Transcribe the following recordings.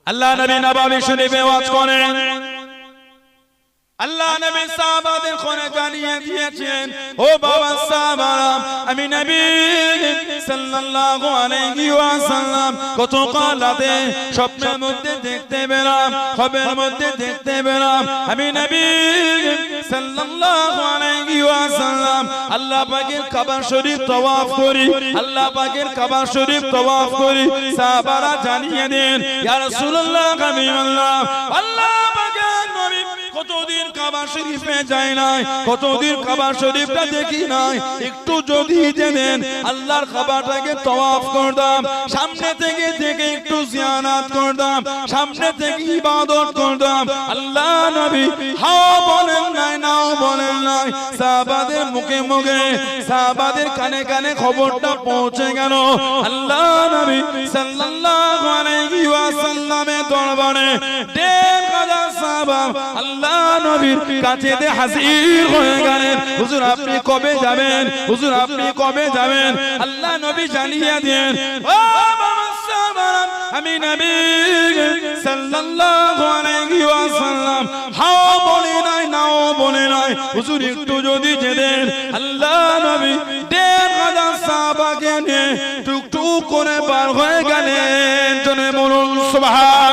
আল্লাহ নবী নববী শরীফে ওয়াজ করেন, আল্লাহ নবী সাহাবাদের কোনে জানিয়ে দিয়েছেন, ও বাবা সাহাবারা, আমি নবী সাল্লাল্লাহু আলাইহি ওয়াসাল্লাম কত কালাতে স্বপ্নের মধ্যে দেখতে পেলাম, খবরের মধ্যে দেখতে পেলাম, আমি নবী সাল্লাল্লাহু আলাইহি ওয়াসাল্লাম আল্লাহ পাকের কাবা শরীফ তওয়াফ করি, আল্লাহ পাকের কাবা শরীফ তওয়াফ করি। সাহাবারা জানিয়ে দেন, ইয়া রাসূলুল্লাহ, হাবিবাল্লাহ, আল্লাহ পাকের নবী কতদিন কাবা শরীফে যায় নাই, কতদিন কাবা শরীফটা দেখি নাই, একটু যদি যেতেন আল্লাহর কাবাটাকে তওয়াফ করতাম, সামনে থেকে দেখে একটু জিয়ারত করতাম, সামনে থেকে ইবাদত করতাম। আল্লাহ নবী হাও বলেন নাই, নাও বলেন নাই, সাহাবাদের মুখে মুখে, সাহাবাদের কানে কানে খবরটা পৌঁছে গেল। আল্লাহ নবী সাল্লাল্লাহু আলাইহি ওয়াসাল্লামের দরবারে ১,৫০০ সাহাবা আল্লাহ নবীর কাছে হাজির হয়ে গেলেন। হুজুর আপনি কবে যাবেন, হুজুর আপনি কবে যাবেন? আল্লাহ নবী জানিয়ে দেন, ও বাবা সাহাবারা, আমি নবী সাল্লাল্লাহু আলাইহি ওয়াসাল্লাম হাও বলে নাই, নাও বলে নাই, হুজুর একটু যদি যেতেন। আল্লাহ নবী ১,৫০০ সাহাবাকে নিয়ে টুকটুক করে বার হয়ে গেলেন। জনে বলুন সুবহান।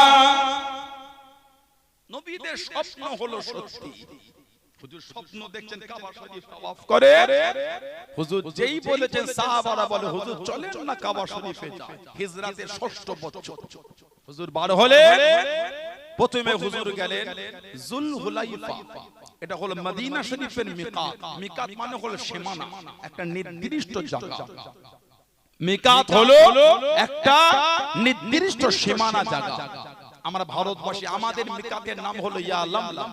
নবীদের স্বপ্ন হলো সত্যি। হুজুর স্বপ্ন দেখছেন কাবা শরীফ তওয়াফ করে, হুজুর যেই বলেছেন সাহাবারা বলে, হুজুর চলেন না কাবা শরীফে যাই। হিজরাতের ৬ষ্ঠ বছর হুজুর বার হলেন। প্রথমে হুজুর গেলেন যুলহুলাইফা, এটা হলো মদিনা শরীফের মিকাত। মিকাত মানে হলো সীমানা, একটা নির্দিষ্ট জায়গা। মিকাত হলো একটা নির্দিষ্ট সীমানা জায়গা। আমরা ভারতবাসী, আমাদের মিকাতের নাম হলো ইয়া লামলাম।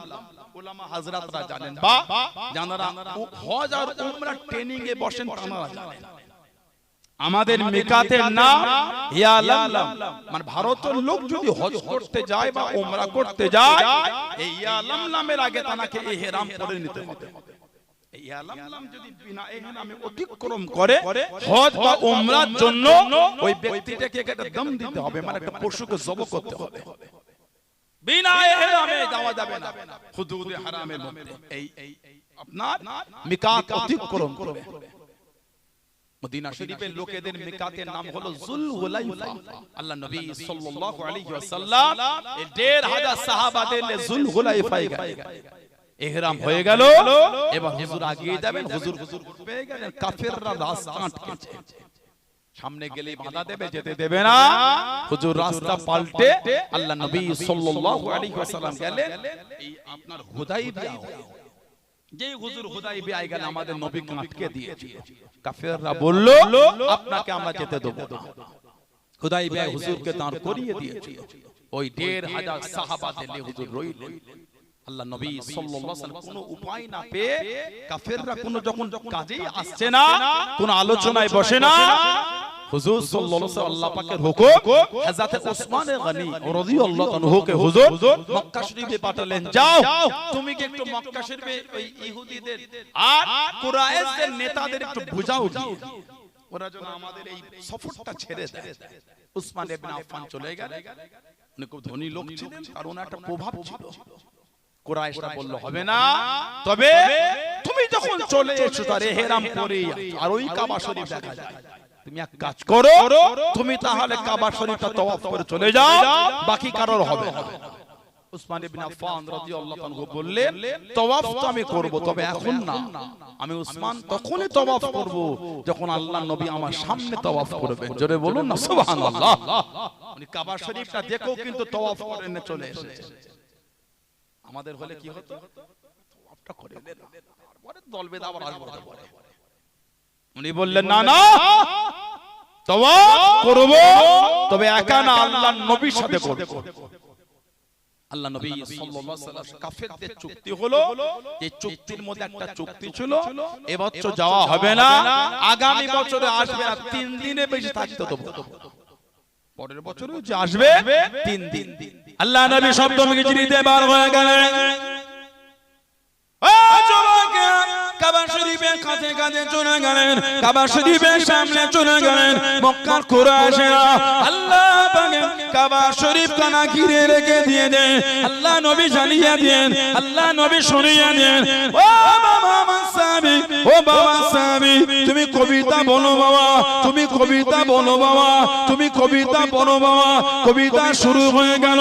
উলামা হযরতরা জানেন, বা যারা হজ আর উমরা ট্রেনিং এ বসেন তারা জানেন, আমাদের মিকাতের নাম ইয়া লামলাম। মানে ভারতের লোক যদি হজ করতে যায় বা উমরা করতে যায়, এই ইয়া লামলামের আগে তাকে ইহরাম পরে নিতে হবে। ইয়া লামলাম যদি বিনা ইহরামে অতিক্রম করে হজ বা উমরার জন্য ওই ব্যক্তিটাকে একটা দম দিতে হবে, মানে একটা পশুকে জবাই করতে হবে। বিনা ইহরামে যাওয়া যাবে না হুদুদে হারামের মধ্যে। এই আপনার মিকাত অতিক্রম করবে। মদিনা শরীফের লোকেদের মিকাতের নাম হলো যুলহুলাইফা। আল্লাহ নবী সাল্লাল্লাহু আলাইহি ওয়াসাল্লাম এই ১,৫০০ সাহাবাদের নিয়ে যুলহুলাইফায় গেলেন। ইহরাম হয়ে গেল, এবার হুজুর আগিয়ে যাবেন। হুজুর পেয়ে গেলেন কাফেররা রাস্তা আটকেছে, সামনে গেলে বাধা দেবে, যেতে দেবে না। হুজুর রাস্তা পাল্টে আল্লাহ নবী সাল্লাল্লাহু আলাইহি ওয়াসাল্লাম গেলেন এই আপনার হুদাইবিয়া। যে হুজুর হুদাইবিয়ায় গেলেন, আমাদের নবীকে আটকে দিয়েছিল। কাফেররা বলল, আপনাকে আমরা যেতে দেব না। হুদাইবিয়ায় হুজুরকে দাঁড় করিয়ে দিয়েছিল। ওই ১,৫০০ সাহাবাদের নিয়ে হুজুর রইলেন। আল্লাহ নবী সাল্লাল্লাহু আলাইহি ওয়াসাল্লাম কোনো উপায় না পেয়ে, কাফেররা কোনো যখন কাজেই আসছে না, কোনো আলোচনায় বসে না, হুজুর সাল্লাল্লাহু আলাইহি ওয়াসাল্লাম আল্লাহ পাকের হুকুম হযরত ওসমান গনি রাদিয়াল্লাহু আনহুকে হুজুর মক্কা শরীফে পাঠালেন, যাও তুমি কি একটু মক্কা শরীফে ওই ইহুদিদের আর কুরাইশদের নেতাদের একটু বুঝাও, ওরা যেন আমাদের এই সফরটা ছেড়ে দেয়। ওসমান ইবনে আফফান চলে গেলেন। উনি খুব ধনী লোক ছিলেন, কারণ একটা প্রভাব ছিল। কুরাইশরা বলল, হবে না, তবে তুমি যখন চলে এসেছো তার ইহরাম পরে আর ওই কাবা শরীফ দেখা যায়, তুমি এক কাজ করো, তুমি তাহলে কাবা শরীফটা তওয়াফ করে চলে যাও, বাকি কারোর হবে না। ওসমান ইবনে আফফান রাদিয়াল্লাহু আনহু বললেন, তওয়াফ তো আমি করব, তবে এখন না। আমি ওসমান তখনই তওয়াফ করব যখন আল্লাহর নবী আমার সামনে তওয়াফ করবেন। জোরে বলুন না সুবহানাল্লাহ। উনি কাবা শরীফটা দেখো কিন্তু তওয়াফ করে নিয়ে চলে এসেছে। আমাদের হলে কি হতো, তওয়াফটা করে নিলেন, তারপরে দলবেদ আবার আসবে। উনি বললেন, না না, তওয়াফ করব, তবে একা না, আল্লাহর নবীর সাথে করব। আল্লাহ নবী সাল্লাল্লাহু আলাইহি ওয়াসাল্লাম কাফেরদের চুক্তি হলো, এই চুক্তির মধ্যে একটা চুক্তি ছিল, এবছর যাওয়া হবে না, আগামী বছরে আসবে না, 3 দিনে বেশি থাকতে দেব, পরের বছরও যে আসবে 3 দিন। আল্লাহ নবী সপ্তম হিজরিতে বার হয়ে গেলেন। ও যুবকেরা, কাবা শরীফের কাছে কাছে চলে গেলেন, কাবা শরীফের সামনে চলে গেলেন। মক্কার কুরাইশরা আল্লাহ পাকের কাবা শরীফ কানা ঘিরে রেখে দিয়ে দেন। আল্লাহ নবী জানিয়ে দেন, আল্লাহ নবী শুনিয়ে দেন, ও বাবা সাহাবী, ও বাবা সাহাবী, তুমি কবিতা বলো বাবা, তুমি কবিতা বলো বাবা, তুমি কবিতা বলো বাবা। কবিতা শুরু হয়ে গেল,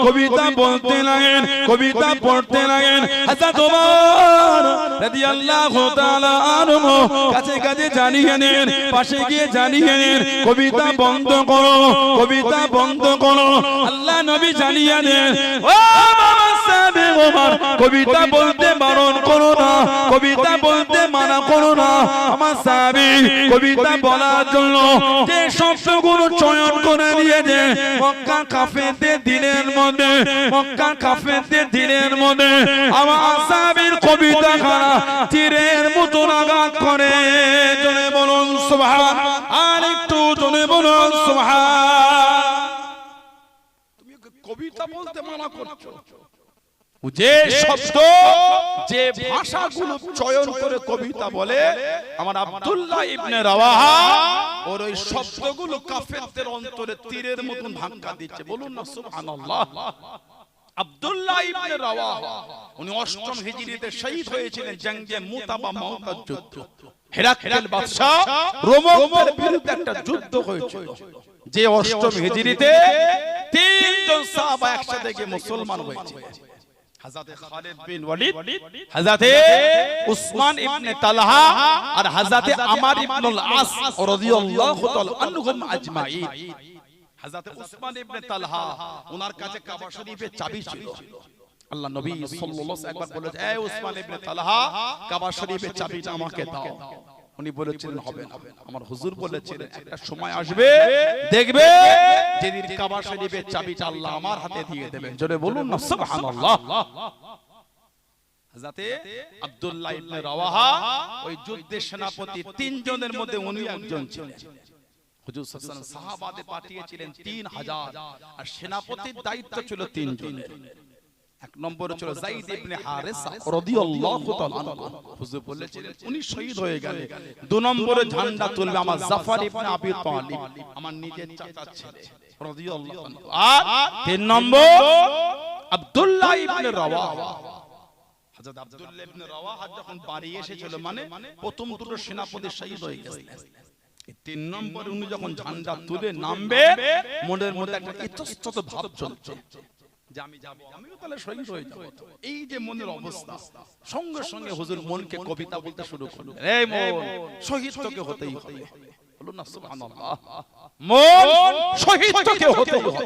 কবিতা বলতে লাগেন, কবিতা পড়তে লাগেন। হযরত ওমর রাদিয়াল্লাহু তাআলা আনহু কাছে কাছে জানিয়ে নেন, পাশে গিয়ে জানিয়ে নেন, কবিতা বন্ধ করো, কবিতা বন্ধ করো। আল্লাহ নবী জানিয়ে দেন, ও বাবা সাহাবী ওমর, কবিতা বলতে বারণ করো না, কবিতা বলতে মানা করো না। আমার সাহাবী কবিতা বলার জন্য যে শব্দগুলো চয়ন করে দিয়েছে, মক্কা কাফেরদের দিনের মধ্যে, মক্কা কাফেরদের দিনের মধ্যে আমার সাহাবীর কবিতা খানা তীরের মতো আঘাত করে। জনে বলুন সুবহান, আর একটু জনে বলুন সুবহান। তুমি কবিতা বলতে মানা করছো, যে শব্দ যে ভাষাগুলো চয়ন করে কবিতা বলে, আমার আব্দুল্লাহ ইবনে রাওয়াহা ওর ওই শব্দগুলো কাফেরদের অন্তরে তীরের মতন ধাক্কা দিচ্ছে। বলুন না সুবহানাল্লাহ। আব্দুল্লাহ ইবনে রাওয়াহা উনি ৮ম হিজরিতে শহীদ হয়েছিলেন জঙ্গে মুতা বা মুতার যুদ্ধ। হেরাক্লিস বাদশা রোমকদের বিরুদ্ধে একটা যুদ্ধ হয়েছিল, যে ৮ম হিজরিতে ৩ জন সাহাবা একসাথে গিয়ে মুসলমান হয়েছে। হযরতে খালিদ বিন ওয়ালিদ, হযরতে উসমান ইবনে তালহা আর হযরতে আমর ইবনুল আস রাদিয়াল্লাহু তাআলা আনহুম আজমাইন। হযরতে উসমান ইবনে তালহা ওনার কাছে কাবা শরীফের চাবি ছিল। আল্লাহ নবী সাল্লাল্লাহু আলাইহি একবার বলেছে, এই উসমান ইবনে তালহা, কাবা শরীফের চাবিটা আমাকে দাও। উনি বলেছিলেন হবে না। আমার হুজুর বলেছিলেন একটা সময় আসবে দেখবে যেদিন কাবা শরীফের চাবিটা আল্লাহ আমার হাতে দিয়ে দেবেন। জোরে বলুন না সুবহানাল্লাহ। হযরতে আব্দুল্লাহ ইবনে রাওয়াহা ওই যুদ্ধের সেনাপতি ৩ জনের মধ্যে উনি একজন ছিলেন। হুজুর সাল্লাল্লাহু আলাইহি ওয়াসাল্লাম সাহাবাদের পাঠিয়েছিলেন ৩০০০ আর সেনাপতির দায়িত্ব ছিল ৩ জনের। এক নম্বরে ছিল যায়েদ ইবনে হারেসা রাদিয়াল্লাহু তাআলা আনহু, হুজুর বলেছিলেন উনি শহীদ হয়ে গেলে ২ নম্বরে ঝান্ডা তুলবে আমার জাফর ইবনে আবি তালিব, আমার নিজের চাচার ছেলে রাদিয়াল্লাহু আনহু। আর ৩ নম্বর আব্দুল্লাহ ইবনে রাওয়াহা। হযরত আব্দুল্লাহ ইবনে রাওয়াহা যখন বাড়ি এসেছিল, মানে প্রথম দুটো সেনাপতি শহীদ হয়ে গেছে, ৩ নম্বরে উনি যখন ঝান্ডা তুলে নামবে, মনের মধ্যে একটা ইতস্তত ভাব চলছে যে আমি যাব, আমিও তাহলে শহীদ হয়ে যাব। এই যে মনের অবস্থা, সঙ্গে সঙ্গে হুজুর মনকে কবিতা বলতে শুরু করলেন, এই মন, শহীদ তোকে হতেই হবে। বলুন না সুবহানাল্লাহ। মন, শহীদ তোকে হতেই হবে।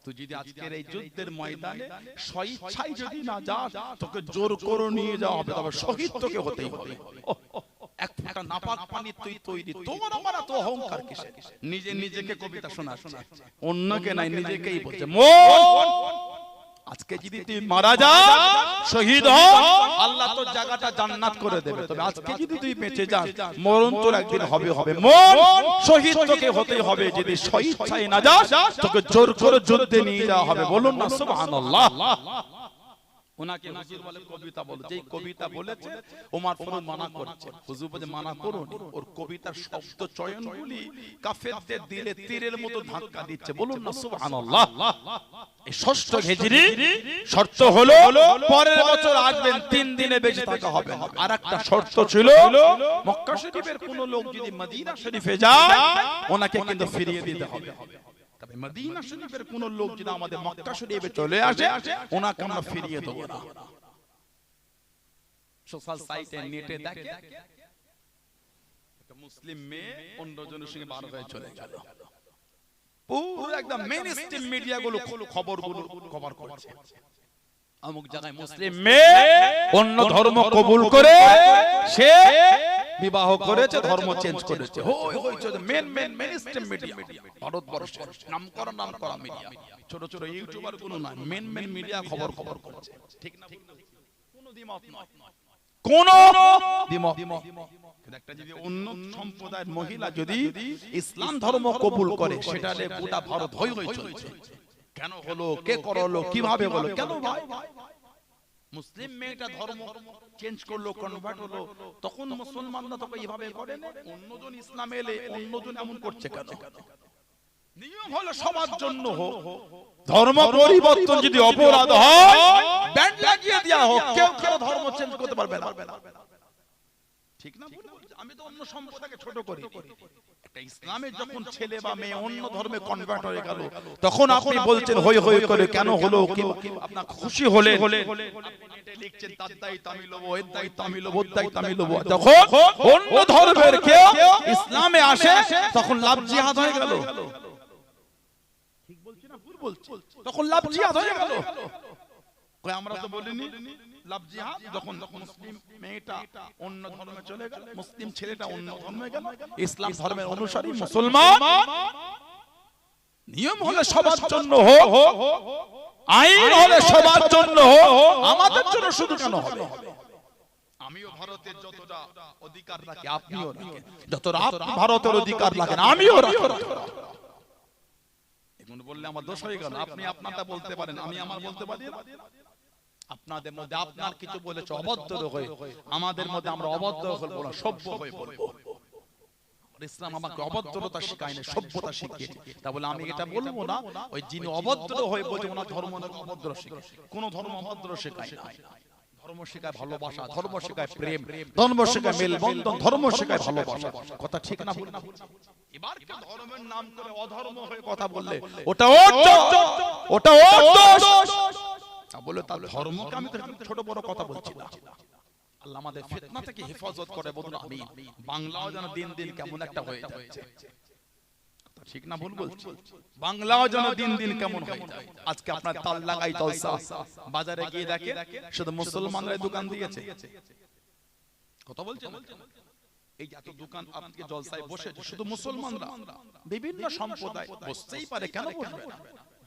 তুই যদি আজকের এই যুদ্ধের ময়দানে স্বেচ্ছায় যদি না যাস, তোকে জোর করে নিয়ে যাওয়া হবে, তবে শহীদ তোকে হতেই হবে। এক ফোঁটা নাপাক পানি তুই তৈরি, তোমার আমার এত অহংকার কিসে? নিজে নিজেকে কবিতা শোনা, অন্যকে নাই, নিজেকেই বলছে। মন, আজকে যদি তুই মারা যাস, শহীদ হ, আল্লাহ তোর জায়গাটা জান্নাত করে দেবে। তবে আজকে যদি তুই বেঁচে যাস, মরণ তোর একদিন হবে হবে। মন, শহীদ তোকে হতেই হবে। যদি স্বেচ্ছায় না যাস, তোকে জোর করে যুদ্ধে নিয়ে যাওয়া হবে। বলুন না সুবহানাল্লাহ। ওনাকে হুজুর বলে কবিতা বলে, যেই কবিতা বলেছে ওমর ফারুক মানা করছে। হুজুর বলে মানা করুন, ওর কবিতার শব্দ চয়নগুলি কাফেরদের দিলে তীরের মতো ধাক্কা দিচ্ছে। বলুন না সুবহানাল্লাহ। এই ৬ষ্ঠ হিজরি শর্ত হলো পরের বছর আসবেন, ৩ দিনে বেঁচে থাকা হবে না। আর একটা শর্ত ছিল, মক্কা শরীফের কোন লোক যদি মদিনা শরীফে যায়, ওনাকে কিন্তু ফিরিয়ে দিতে হবে। তবে মদিনা শরীফের কোন লোক যদি আমাদের মক্কা শরীফে চলে আসে, ওনাকে আমরা ফিরিয়ে দেব না। সোশ্যাল সাইটে নেটে দেখে একটা মুসলিম মেয়ে অন্যজনের সঙ্গে বার হয়ে চলে গেল, পুরো একদম মেইনস্ট্রিম মিডিয়াগুলো খবরগুলো কভার করছে। অমুক জায়গায় মুসলিম মেয়ে অন্য ধর্ম কবুল করে সে বিবাহ করেছে, ধর্ম চেঞ্জ করেছে। হই হই চলে মেইনস্ট্রিম মিডিয়া, ভারতবর্ষের নামকরা মিডিয়া, ছোট ছোট ইউটিউবার গুলো না, মেন মিডিয়া খবর করছে। ঠিক না? কোন দ্বিমত নয়, কোন দ্বিমত। একটা যদি অন্য সম্প্রদায়ের মহিলা যদি ইসলাম ধর্ম কবুল করে, সেটা গোটা ভারত হই হই চলছে। কেন হলো, কে করলো, কিভাবে হলো, কেন ভাই? মুসলিম মেয়েটা ধর্ম চেঞ্জ করলো, কনভার্ট হলো, তখন মুসলমানরা তো এইভাবে করে না। অন্যজন ইসলাম এলে অন্যজন এমন করছে কেন? নিয়ম হলো সবার জন্য হোক, ধর্ম পরিবর্তন যদি অপরাধ হয় ব্যান্ড লাগিয়ে দেওয়া হোক, কেউ কারো ধর্ম চেঞ্জ করতে পারবে না। ঠিক না? আমি তো অন্য সম্প্রদায়কে ছোট করি। একটা ইসলামে যখন ছেলে বা মেয়ে অন্য ধর্মে কনভার্ট হয়ে গেল, তখন আপনি বলছেন হই হই করে কেন হলো, কি আপনার খুশি হলে লিখছেন তার দায়িত্ব আমি লব, এর দায়িত্ব আমি লব, ওর দায়িত্ব আমি লব। তখন অন্য ধর্মের কেউ ইসলামে আসে, তখন লাভ জিহাদ হয়ে গেল। ঠিক বলছি না ভুল বলছি? তখন লাভ জিহাদ হয়ে গেল। কই আমরা তো বলিনি লাভ জিহাদ? যখন মুসলিম মেয়েটা অন্য ধর্মে চলে গেল, মুসলিম ছেলেটা অন্য ধর্মে গেল, ইসলাম ধর্মের অনুসারী মুসলমান, নিয়ম হলে সবার জন্য হোক, আইন হলে সবার জন্য হোক, আমাদের জন্য শুধু কেন হবে? আমিও ভারতের যতটা অধিকার রাখি আপনিও রাখেন, যতটা আপনি ভারতের অধিকার রাখেন আমিও রাখি। এখন বললে আমার দোষ হয়ে গেল। আপনি আপনারটা বলতে পারেন, আমি আমার বলতে পারি না। আপনাদের মধ্যে আপনার কিছু বলেছে অভদ্র হয়ে, আমাদের মধ্যে আমরা অভদ্র হয়ে বলবো, সভ্য হয়ে বলবো। ইসলাম আমাকে অভদ্রতা শেখায় না, সভ্যতা শিখিয়েছে। তা বলে আমি এটা বলবো না ওই যিনি অভদ্র হয়ে বলছে ওনার ধর্ম নাকি অভদ্র শেখায়। কোন ধর্ম অভদ্র শেখায় না। ধর্ম শেখায় ভালোবাসা, ধর্ম শেখায় প্রেম, ধর্ম শেখায় মেলবন্ধন, ধর্ম শেখায় ভালোবাসা। কথা ঠিক না ভুল? এবার কেউ ধর্মের নাম করে অধর্ম হয়ে কথা বললে ওটা ওটা বলে তার ধর্মকে আমি তো ছোট বড় কথা বলছি না। আল্লাহ আমাদের ফিতনা থেকে হেফাজত করে, বলুন আমিন। বাংলাও যেন দিন দিন কেমন একটা হয়ে যাচ্ছে। ঠিক না ভুল বলছি? বাংলাও যেন দিন দিন কেমন হয়ে যায়। আজকে আপনার তাল লাগাই জলসা, বাজারে গিয়ে দেখে শুধু মুসলমানরাই দোকান দিয়েছে। কথা বলছেন? এই এত দোকান আজকে জলসায় বসেছে শুধু মুসলমানরা, বিভিন্ন সম্প্রদায় বসতেই পারে, কেন বসবে না?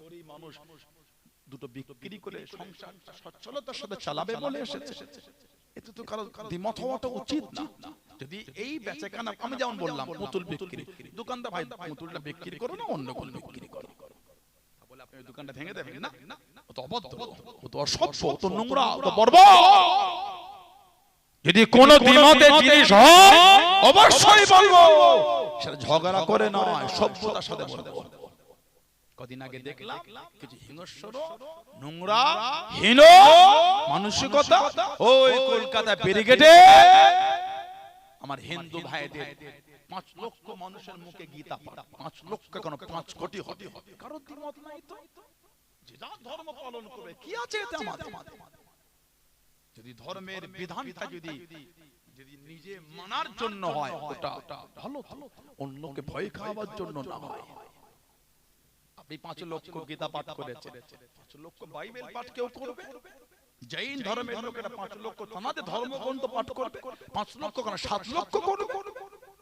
গরিব মানুষ দুটো বিক্রি করে সংসারটা সচ্ছলতার সাথে চালাবে বলে এসেছে। এতে তো কারো দ্বিমত হওয়াটা উচিত না। যদি এই বেচাকেনা, আমি যেমন বললাম পুতুল বিক্রি, দোকানদার ভাই পুতুলটা বিক্রি করো না, অন্য কোন বিক্রি করো, বলে আপনি ওই দোকানটা ভেঙে দেবেন না? ও তো অভদ্র, ও তো অসভ্য, ও তো নোংরা, ও তো বর্বর। যদি কোন দ্বিমতের জিনিস হয় অবশ্যই বলবো, সেটা ঝগড়া করে নয়, সভ্যতার সাথে বলবো। কদিন আগে দেখলাম কিছু হিংস্র নোংরা হীন মানসিকতা ওই কলকাতা ব্যারিকেডে আমার হিন্দু ভাইদের 5 লক্ষ মানুষের মুখে গীতা পাঠ, 5 লক্ষ কেন 5 কোটি হবে, কারো দ্বিমত নাই তো, যে যার ধর্ম পালন করবে, কি আছে এতে আমাদের? যদি ধর্মের বিধানটা যদি নিজে মানার জন্য হয় ওটা ভালো, অন্যকে ভয় খাওয়াবার জন্য না হয়। আপনি 5 লক্ষ গীতা পাঠ করেছেন, 5 লক্ষ বাইবেল পাঠ কেউ করবে? জৈন ধর্মের লোকেরা 5 লক্ষ আমাদের ধর্মগ্রন্থ পাঠ করবে, 5 লক্ষ কেন 7 লক্ষ করবে।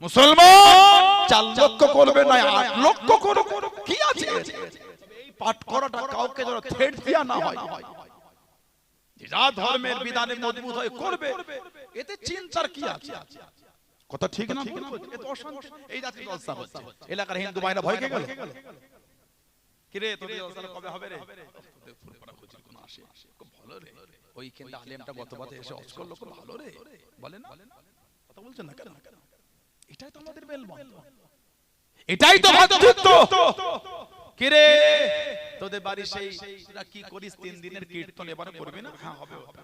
মুসলমান 4 লক্ষ করবে না 8 লক্ষ করবে, কি আছে? এই পাঠ করাটা কাউকে যেন থ্রেট দেয়া না হয়। যা ধর্মের বিধানে মজবুত হয়ে করবে, এতে চিন্তার কি আছে? কথা ঠিক না? এত অশান্তি এই জাতীয় জলসা হচ্ছে, এলাকার হিন্দু ভাইরা ভয় খেয়ে গেল। কিরে তোদের জলসা কবে হবে রে? তোদের ফুরফুরা খুঁজির কোন আসে, খুব ভালো রে। ওই কেন্দ্র আলেমটা গতবারে এসে অজ করলো, খুব ভালো রে, বলে না? কথা বলছেন না কেন? এটাই তো আমাদের মেলবন্ধন, এটাই তো ভ্রাতৃত্ব। কিরে তোদের বাড়ি সেই তোরা কি করিস 3 দিনের কীর্তন এবারে করবি না? হ্যাঁ হবে হবে।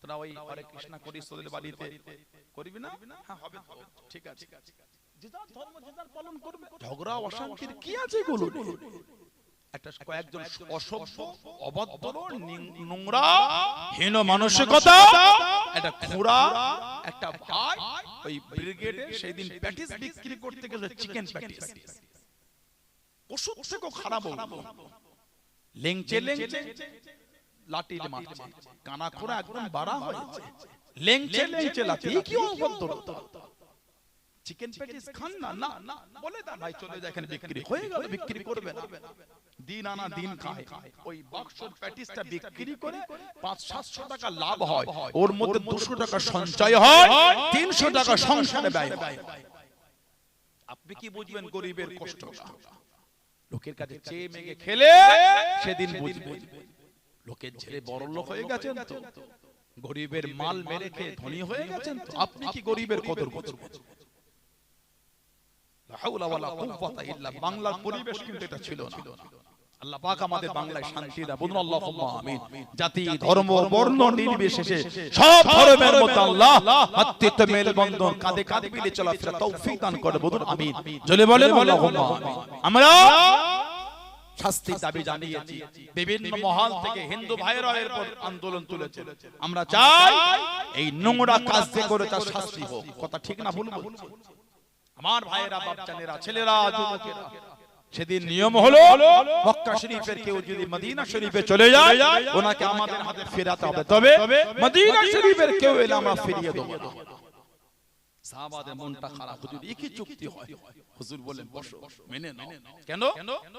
তোরা ওই হরে কৃষ্ণ করিস তোদের বাড়িতে করবি না? হ্যাঁ হবে, ঠিক আছে। যে যার ধর্ম যে যার পালন করবে, ঝগড়া অশান্তির কি আছে এগুলো? একটা কয়েকজন অসভ্য অভদ্র নোংরা হীন মানসিকতা একটা খুড়া একটা ভাই ওই ব্রিগেডে সেদিন প্যাটিস বিক্রি করতে গেল, চিকেন প্যাটিস, ওষুধ থেকেও খারাপ হলো, লেংচে লেংচে লাঠি মারছে, কানা খোরা একদম বাড়া হয়েছে, লেংচে লেংচে লাঠি, কি অভদ্রতা! চিকেন প্যাটিস খান না, না না বলে দাও ভাই, চলে যায়, এখানে বিক্রি হয়ে গেল, বিক্রি করবে না, দিন আনা দিন খায়। ওই বাক্সর প্যাটিসটা বিক্রি করে 500-700 টাকা লাভ হয়, ওর মধ্যে 200 টাকা সঞ্চয় হয়, 300 টাকা সংসারে ব্যয় হয়। আপনি কি বুঝবেন গরিবের কষ্টটা? লোকের কাছে চেয়ে মেগে খেলে সেদিন বুঝবেন। লোকের ছেলে বড় লোক হয়ে গেছেন তো, গরিবের মাল মেরে খেয়ে ধনী হয়ে গেছেন তো, আপনি কি গরিবের কদর করছেন? লা হাওলা ওয়ালা কুওয়াতা ইল্লা, বাংলার পরিবেশ কিন্তু এটা ছিল না। আল্লাহ পাক আমাদের বাংলায় শান্তি দান, বলুন আল্লাহুম্মা আমিন। জাতি ধর্ম বর্ণ নির্বিশেষে সব ধর্মের মধ্যে আল্লাহ ভাতৃত্ব মেলবন্ধন কাঁধে কাঁধ মিলিয়ে চলাফেরা তৌফিক দান করে, বলুন আমিন। জলে বলেন আল্লাহুম্মা আমিন। আমরা শাস্তি দাবি জানিয়েছি, বিভিন্ন মহল থেকে হিন্দু ভাইরা এরপর আন্দোলন তুলেছে। আমরা চাই এই নোংরা কাজ যে করে তার শাস্তি হোক। কথা ঠিক না ভুল? আমার ভাইয়েরা, বাচ্চানেরা, ছেলেরা, যুবকেরা, সেদিন নিয়ম হলো মক্কা শরীফের কেউ যদি মদিনা শরীফে চলে যায় ওনাকে আমাদের হাতে ফেরাতে হবে, তবে মদিনা শরীফের কেউ এলে আমরা ফিরিয়ে দেব না। সাহাবাদের মনটা খারাপ, হুজুর একই চুক্তি হয়। হুজুর বলেন বসো, মেনে নাও। কেন?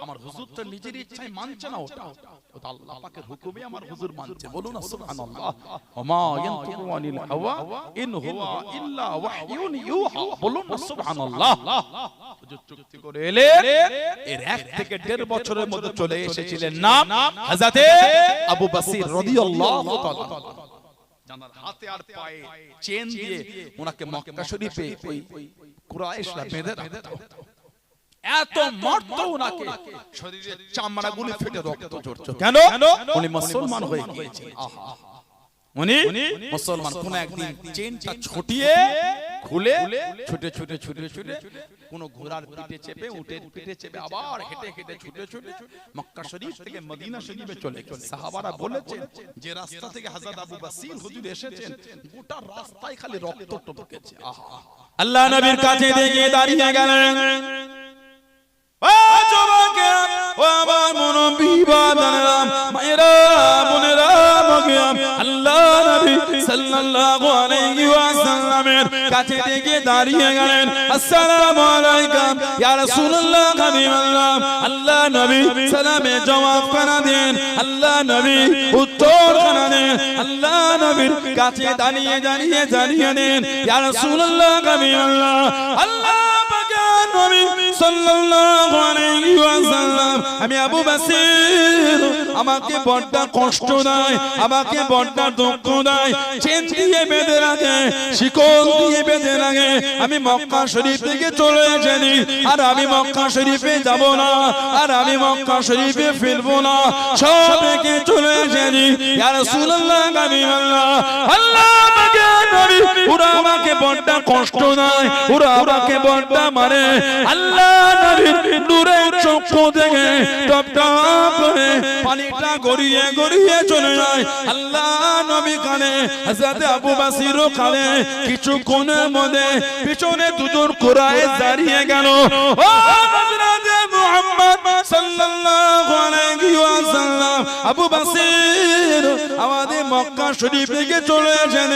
আমার হুজুর তো নিজের ইচ্ছায় মানছে না, ওটা ওটা আল্লাহ পাকের হুকুমে আমার হুজুর মানছে। বলুন সুবহানাল্লাহ। ওমা ইয়ানতিকু আনিল হাওয়া ইন হুয়া ইল্লা ওয়াহয়ুন ইউহা, বলুন সুবহানাল্লাহ। হুজুর চুক্তি করে এলে এর 1 থেকে 1.5 বছরের মধ্যে চলে এসেছিলেন নাম হযরতে আবু বসির রাদিয়াল্লাহু তাআলা। জানার হাতে আর পায়ে চেন দিয়ে ওনাকে মক্কা শরীফে ওই কুরাইশরা বেঁধে রাখতো। এত মারতো ওনাকে, শরীরের চামড়াগুলো ফেটে রক্ত ঝরছে। কেন? উনি মুসলমান হয়ে গিয়েছে। আহা, উনি মুসলমান। কোন একদিন চেনটা ছটিয়ে খুলে ছুটে ছুটে ছুটে ছুটে কোন ঘোড়ার পিঠে চেপে, উটের পিঠে চেপে আবার হেঁটে হেঁটে ছুটে ছুটে মক্কা শরীফ থেকে মদিনা শরীফে চলে গেছে। সাহাবারা বলেছেন যে রাস্তা থেকে হযরত আবু বসির হুজুর এসেছেন, গোটা রাস্তায় খালি রক্ত টপকেছে। আহা, আল্লাহ নবীর কাছে দেখে দাঁড়িয়ে গেলেন। ও যুবকেরা, ও আমার মুনব্বী বাদানেরা, মায়েরা, বোনেরা, মগিয়াম, আল্লাহ নবী সাল্লাল্লাহু আলাইহি ওয়াসাল্লামের কাছে দেখে দাঁড়িয়ে গেলেন। আসসালামু আলাইকুম ইয়া রাসূলুল্লাহ, হাবিবাল্লাহ। আল্লাহ নবী সালামে জবাব খানা দেন, আল্লাহ নবী উত্তর খানা দেন। আল্লাহ নবীর কাছে দাঁড়িয়ে দাঁড়িয়ে জানিয়ে দেন, ইয়া রাসূলুল্লাহ, হাবিবাল্লাহ। আল্লাহ পাকের নবী সাল্লাল্লাহু আলাইহি ওয়াসাল্লাম, আমি আবু বসির, আমাকে বড় কষ্ট দেয়, আমাকে বড় দুঃখ দেয়, চেন দিয়ে বেঁধে রাখে, শিকল দিয়ে বেঁধে রাখে। আমি মক্কা শরীফ থেকে চলে এসেছি, আর আমি মক্কা শরীফে যাব না, আর আমি মক্কা শরীফে ফিরবো না, সব রেখে চলে এসেছি। ইয়া রাসূলুল্লাহ, হাবিবাল্লাহ। আল্লাহ পাকের নবী, ওরা আমাকে বড় কষ্ট দেয়, ওরা আমাকে বড় মারে। আল্লাহ নবীর নূরের চক্ষু থেকে টপ টপ করে পানিটা গড়িয়ে গড়িয়ে চলে যায়। আল্লাহ নবী কানে, হযরত আবু বসিরও কানে। কিছুক্ষণের মধ্যে পিছনে দুজন কুরাইশ দাঁড়িয়ে গেল। ও হযরত মুহাম্মদ সাল্লাল্লাহু আলাইহি ওয়াসাল্লাম, আবু বসির আমাদের মক্কা শরীফ থেকে চলে এসেছেন,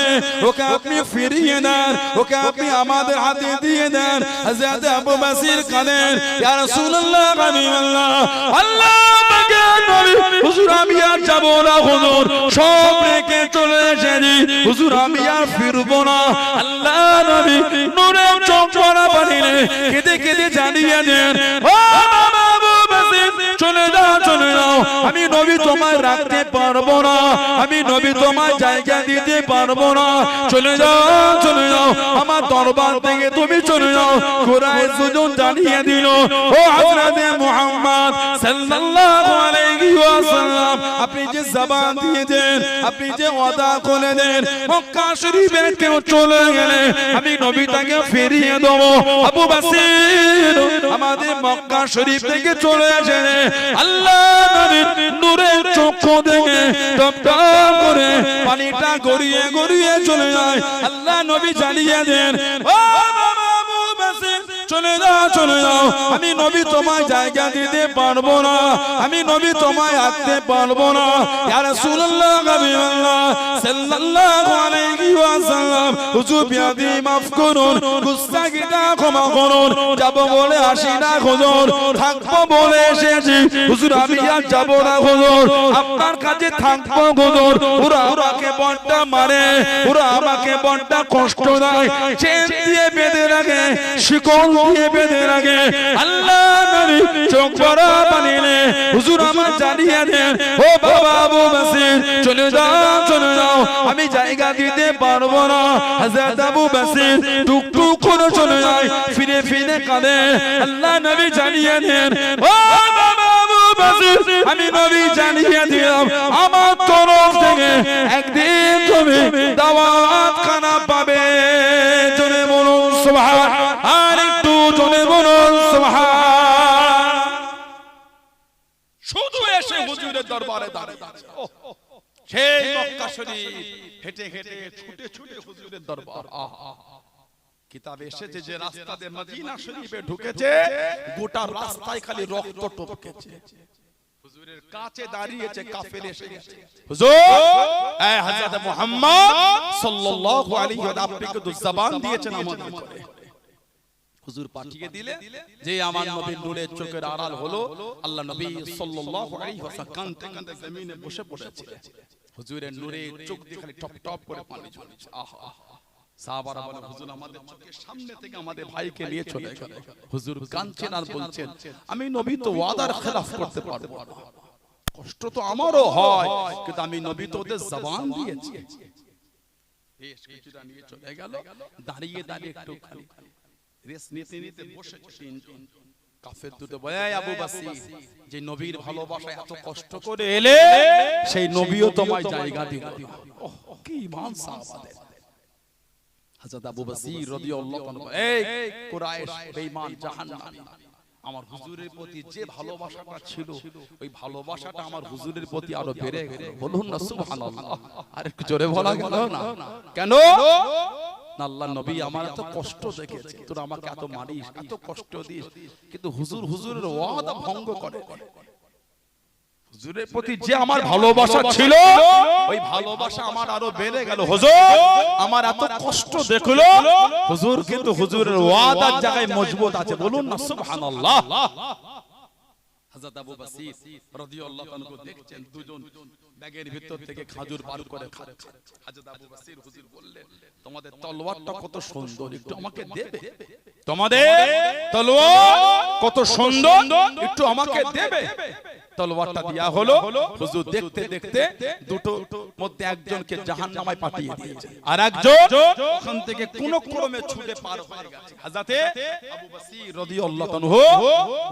ওকে আপনি ফিরিয়ে দেন, ওকে আপনি আমাদের হাতে দিয়ে দেন। হযরত আবু বসির কানেন, ইয়া রাসূলুল্লাহ, হাবিবাল্লাহ। আল্লাহ পাকের নবী, হুজুর আমি আর যাব না, হুজুর সব রেখে চলে এসেছি, হুজুর আমি আর ফিরবো না। আল্লাহ নবী নূরের চোখ ভরা পানি কেঁদে কেঁদে জানিয়ে দেন, ও আবু বসির, চলে যাও, চলে যাও, আমি নবী তোমায় রাখতে পারবো না, আমি নবী তোমায় জায়গা দিতে পারবো না, চলে যাও, চলে যাও, আমার দরবার থেকে তুমি চলে যাও। কুরাইশ দুজন জানিয়ে দিল, ও হযরত মুহাম্মদ সাল্লাল্লাহু আলাইহি ওয়াসাল্লাম, আপনি যে জবান দিয়েছেন, আপনি যে ওয়াদা করে দেন, মক্কা শরীফে কেউ চলে গেলে আমি নবীটাকে ফিরিয়ে দেব। আবু বসির আমাদের মক্কা শরীফ থেকে চলে আসে, আল্লাহ নবীর নূরের চক্ষু দেখে টপ টপ করে পানিটা গড়িয়ে গড়িয়ে চলে যায়। আল্লাহ নবী জানিয়ে দেন, ও আবু বসির, চলে যাও, চলে যাও, আমি নবী তোমায় জায়গা দিতে পারবো না, আমি নবী তোমায় আঁকতে পারবো না। ইয়া রাসূলুল্লাহ, হাবিবাল্লাহ সাল্লাল্লাহু আলাইহি ওয়াসাল্লাম, হুজুর বিয়াদি মাফ করুন, গুস্তাখিটা ক্ষমা করুন, যাব বলে আসি না হুজুর, থাকবো বলে এসেছি, হুজুর আমি আর যাব না হুজুর, আপনার কাছে থাকবো হুজুর। ওরা আমাকে বড় মারে, ওরা আমাকে বড় কষ্ট দেয়, চেন দিয়ে বেঁধে রাখে, শিকল দিয়ে বেঁধে রাখে। আল্লাহ নবী চোখ বড় বানিয়ে হুজুর আমার জানিয়ে দেন, ও বাবা আবু বাসির চলে যাও, আমি জায়গা দিতে পারবো না। হযরত আবু বাসির টুকটুক করে চলে যায়, ফিরে ফিরে কাঁদে। আল্লাহ নবী জানিয়ে দেন, ও বাবা আবু বাসির আমি নবী জানিয়ে দিলাম, আমার তরফ থেকে একদিন তুমি দাওয়াত খানা পাবে। জোরে বলুন সুবহান, আর একটু জোরে বলুন সুবহান। শুধু এসে হুজুরের দরবারে দাঁড়িয়ে সেই মক্কা শরীফ হেঁটে হেঁটে ছুটে ছুটে হুজুরের দরবার। কিতাবে এসেছে যে রাস্তা দিয়ে মদিনা শরীফে ঢুকেছে, গোটা রাস্তায় খালি রক্ত টপকেছে। হুজুরের কাছে দাঁড়িয়েছে কাফের এসে গেছে, হুজুর এই হযরত মুহাম্মদ সাল্লাল্লাহু আলাইহি ওয়া সাল্লাম আপনি তো জবান দিয়েছেন আমাদের উপরে। হুজুর পাঠিয়ে দিলে যে আমার নবীর নূরের চোখের আড়াল হলো। আল্লাহ নবী সাল্লাল্লাহু আলাইহি ওয়াসাল্লাম কাঁদতে কাঁদতে জমিনে বসে পড়েছে। হুজুরের নূরের চোখ দিয়ে খালি টপ টপ করে পানি ঝরছে। আহা, সাহাবারা বলে হুজুর আমাদের চোখের সামনে থেকে আমাদের ভাইকে নিয়ে চলে গেল। হুজুর কাঁদছেন আর বলছেন, আমি নবী তো ওয়াদার খেলাফ করতে পারবো না, কষ্ট তো আমারও হয়, কিন্তু আমি নবী তো ওদের জবান দিয়েছি। বেশ কিছুটা নিয়ে চলে গেল, দাঁড়িয়ে দাঁড়িয়ে একটু খালি রেস নিতে নিতে বসেছে তিনজন। কাফের দুটো বলে, আবু বাসির যে নবীর ভালোবাসায় এত কষ্ট করে এলে, সেই নবীও তোমায় জায়গা দিল। ওহ কি ঈমান সাহাবাদের। হযরত আবু বাসির রাদিয়াল্লাহু আনহু, এই কুরাইশ বেঈমান জাহান্নামী, আমার হুজুরের প্রতি যে ভালোবাসাটা ছিল, ওই ভালোবাসাটা আমার হুজুরের প্রতি আরো বেড়ে গেল। বলুন না সুবহানাল্লাহ। আর একটু জোরে বলা গেল না? কেন? আল্লাহ নবী আমার এত কষ্ট দেখেছে, তোরা আমাকে এত মারিস, এত কষ্ট দিস, কিন্তু হুজুরের ওয়াদা ভঙ্গ করে। হুজুরের প্রতি যে আমার ভালোবাসা ছিল, ওই ভালোবাসা আমার আরো বেড়ে গেল। হুজুর আমার এত কষ্ট দেখলো, হুজুর কিন্তু হুজুরের ওয়াদার জায়গায় মজবুত আছে। বলুন না সুবহানাল্লাহ। হযরত আবু বাসির রাদিয়াল্লাহু আনহু দেখছেন দুজন ব্যাগের ভিতর থেকে খাজুর বার করে খাচ্ছে। হযরত আবু বাসির হুজুর বললেন, তোমাদের তলোয়ারটা কত সুন্দর, একটু আমাকে দেবে? তোমাদের তলোয়ার কত সুন্দর, একটু আমাকে দেবে? তলোয়ারটা দেয়া হলো। হুজুর দেখতে দেখতে দুটো মধ্যে একজনকে জাহান্নামে পাঠিয়ে দিয়েছে, আর একজন ওখান থেকে কোন ক্রমে ছুটে পার হয়ে গেছে। হযরতে আবু বাসির রাদিয়াল্লাহু আনহু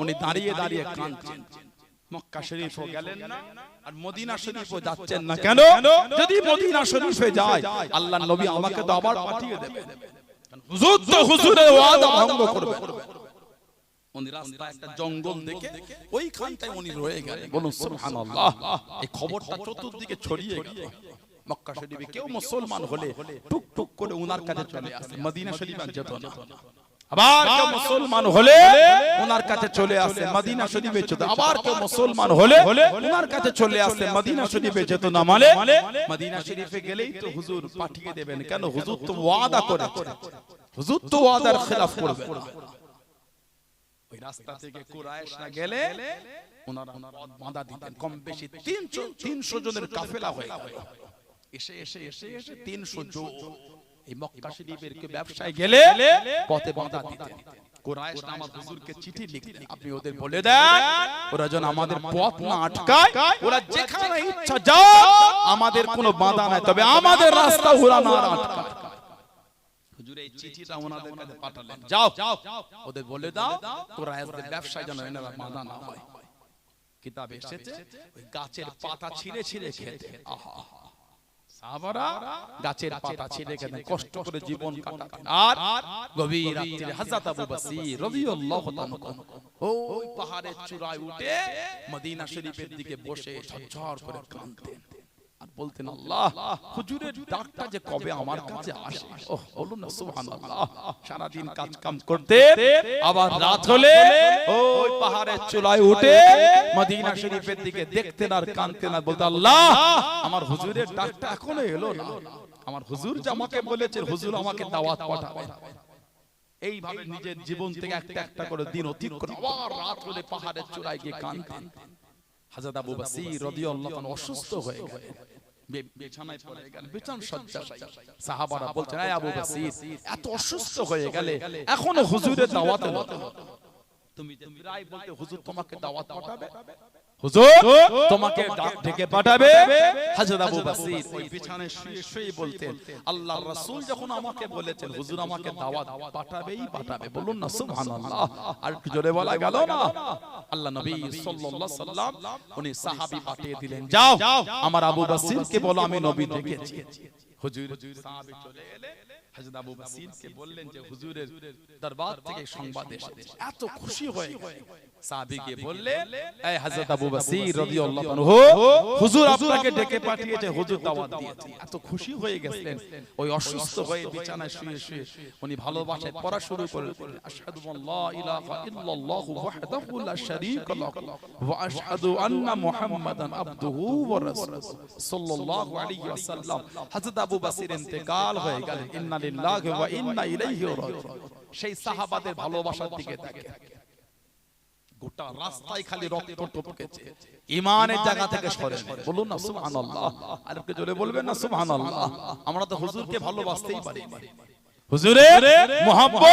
উনি দাঁড়িয়ে দাঁড়িয়ে কাঁদছেন। মক্কা শরীফও গেলেন না, আর মদিনা শরীফও যাচ্ছেন না। কেন? যদি মদিনা শরীফে যায়, আল্লাহর নবী আমাকে তো আবার পাঠিয়ে দেবেন। হুজুর তো হুজুরের ওয়াদা ভঙ্গ করবে। উনি রাস্তায় একটা জঙ্গল দেখে ওইখানটায় উনি রয়ে গেলেন। বলুন সুবহানাল্লাহ। এই খবরটা চতুর্দিকে ছড়িয়ে গেল। মক্কা শরীফে কেউ মুসলমান হলে টুক টুক করে উনার কাছে চলে আসে, মদিনা শরীফে যেত না। আবার কেউ মুসলমান হলে উনার কাছে চলে আসে, মদিনা শরীফে যেত। আবার কেউ মুসলমান হলে উনার কাছে চলে আসে, মদিনা শরীফে যেত না। মানে মদিনা শরীফে গেলেই তো হুজুর পাঠিয়ে দেবেন। কেন? হুজুর তো ওয়াদা করেছে, হুজুর তো ওয়াদার খেলাফ করবে না। ওই রাস্তা থেকে কুরাইশরা গেলে ওনারা বাঁধা দিতেন। কম বেশি 300 জনের কাফেলা হয়ে গেল। এসে এসে এসে এসে 300 জন এই মক্কা শরীফের কে ব্যবসায় গেলে পথে বাঁধা দিতেন। কুরাইশরা আমার হুজুরকে চিঠি লিখতেন, আপনি ওদের বলে দেন ওরা যেন আমাদের পথ না আটকায়, ওরা যেখানে ইচ্ছা যাও, আমাদের কোনো বাধা নাই, তবে আমাদের রাস্তা ওরা না আটকায়। হুজুর এই চিঠিটা ওনাদের কাছে পাঠালেন, যাও ওদের বলে দাও কুরাইশদের ব্যবসায় যেন এনারা বাধা না হয়। কিতাবে এসেছে ওই গাছের পাতা ছিঁড়ে ছিঁড়ে খেতে। আহা, সাহাবারা গাছের পাতা ছিঁড়ে খেতেন, কষ্ট করে জীবন কাটাতেন। আর গভীর রাত্রিরে হযরত আবু বসির রাদিয়াল্লাহু তাআলা ওই পাহাড়ের চূড়ায় উঠে মদিনা শরীফের দিকে বসে ঝরঝর করে কাঁদতেন আর বলতেন, আল্লাহ হুজুরের ডাকটা যে কবে আমার কাছে আসে। ওহ বলুন না সুবহানাল্লাহ। সারা দিন কাজ কাম করতে, আবার রাত হলে ওই পাহাড়ের চূড়ায় উঠে মদিনা শরীফের দিকে দেখতেন আর কাঁদতেন আর বলতেন, আল্লাহ আমার হুজুরের ডাকটা এখনো এলো না, আমার হুজুর যে আমাকে বলেছেন হুজুর আমাকে দাওয়াত পাঠাবেন। এইভাবে নিজের জীবন থেকে একটা একটা করে দিন অতীত করে আবার রাত হলে পাহাড়ের চূড়ায় গিয়ে কাঁদতেন। হযরত আবু বসির রাদিয়াল্লাহু আনহু অসুস্থ হয়ে গেলেন, বিছানায় পড়ে গেলেন, বিছানা শয্যাশায়ী। সাহাবারা বলছেন, এই আবু বসির, এত অসুস্থ হয়ে গেলে এখনো হুজুরের দাওয়াত এলো না। তুমি যে প্রায় বলতে হুজুর তোমাকে দাওয়াত পাঠাবে, হুজুর তোমাকে ডাক ডেকে পাঠাবে। হযরত আবু বসির ওই বিছানায় শুয়ে শুয়ে বলতেন, আল্লাহর রাসূল যখন আমাকে বলেছেন হুজুর আমাকে দাওয়াত পাঠাবেই পাঠাবে, বলুন না সুবহানাল্লাহ। আর একটু জোরে বলা গেল না? আল্লাহ নবী সাল্লাল্লাহু আলাইহি সাল্লাম উনি সাহাবী পাঠিয়ে দিলেন, যাও আমার আবু বসিরকে বলো আমি নবী দেখেছি। হুজুর সাহাবী চলে এলেন, হযরত আবু বসিরকে বললেন যে হুজুরের দরবার থেকে সংবাদ এসেছে। এত খুশি হয়ে গেলেন, সাহাবীকে বললেন, এই হযরত আবু বসির রাদিয়াল্লাহু আনহু, হুজুর আপনাকে ডেকে পাঠিয়েছে, হুজুর দাওয়াত দিয়েছে। এত খুশি হয়ে গেলেন, ওই অসুস্থ হয়ে বিছানায় শুয়ে শুয়ে উনি ভালোবাসায় পড়া শুরু করলেন, আশহাদু আল্লা ইলাহা ইল্লাল্লাহু ওয়াহদাহু লা শারীকা লাহু ওয়া আশহাদু আন্না মুহাম্মাদান আবদুহু ওয়া রাসূলুহু সাল্লাল্লাহু আলাইহি ওয়াসাল্লাম। হযরত আবু বসির ইন্তেকাল হয়ে গেলেন, ইন্না লিল্লাহি ওয়া ইন্না ইলাইহি রাজিউন। সেই সাহাবাদের ভালোবাসার দিকে তাকিয়ে গোটা রাস্তায় খালি রক্ত টপকেছে, ঈমানের জায়গা থেকে সরে নেই, বলুন না সুবহানাল্লাহ। আর একটু জোরে বলবেন না সুবহানাল্লাহ। আমরা তো হুজুরকে ভালোবাসতেই পারি না, হুজুরের মুহাব্বত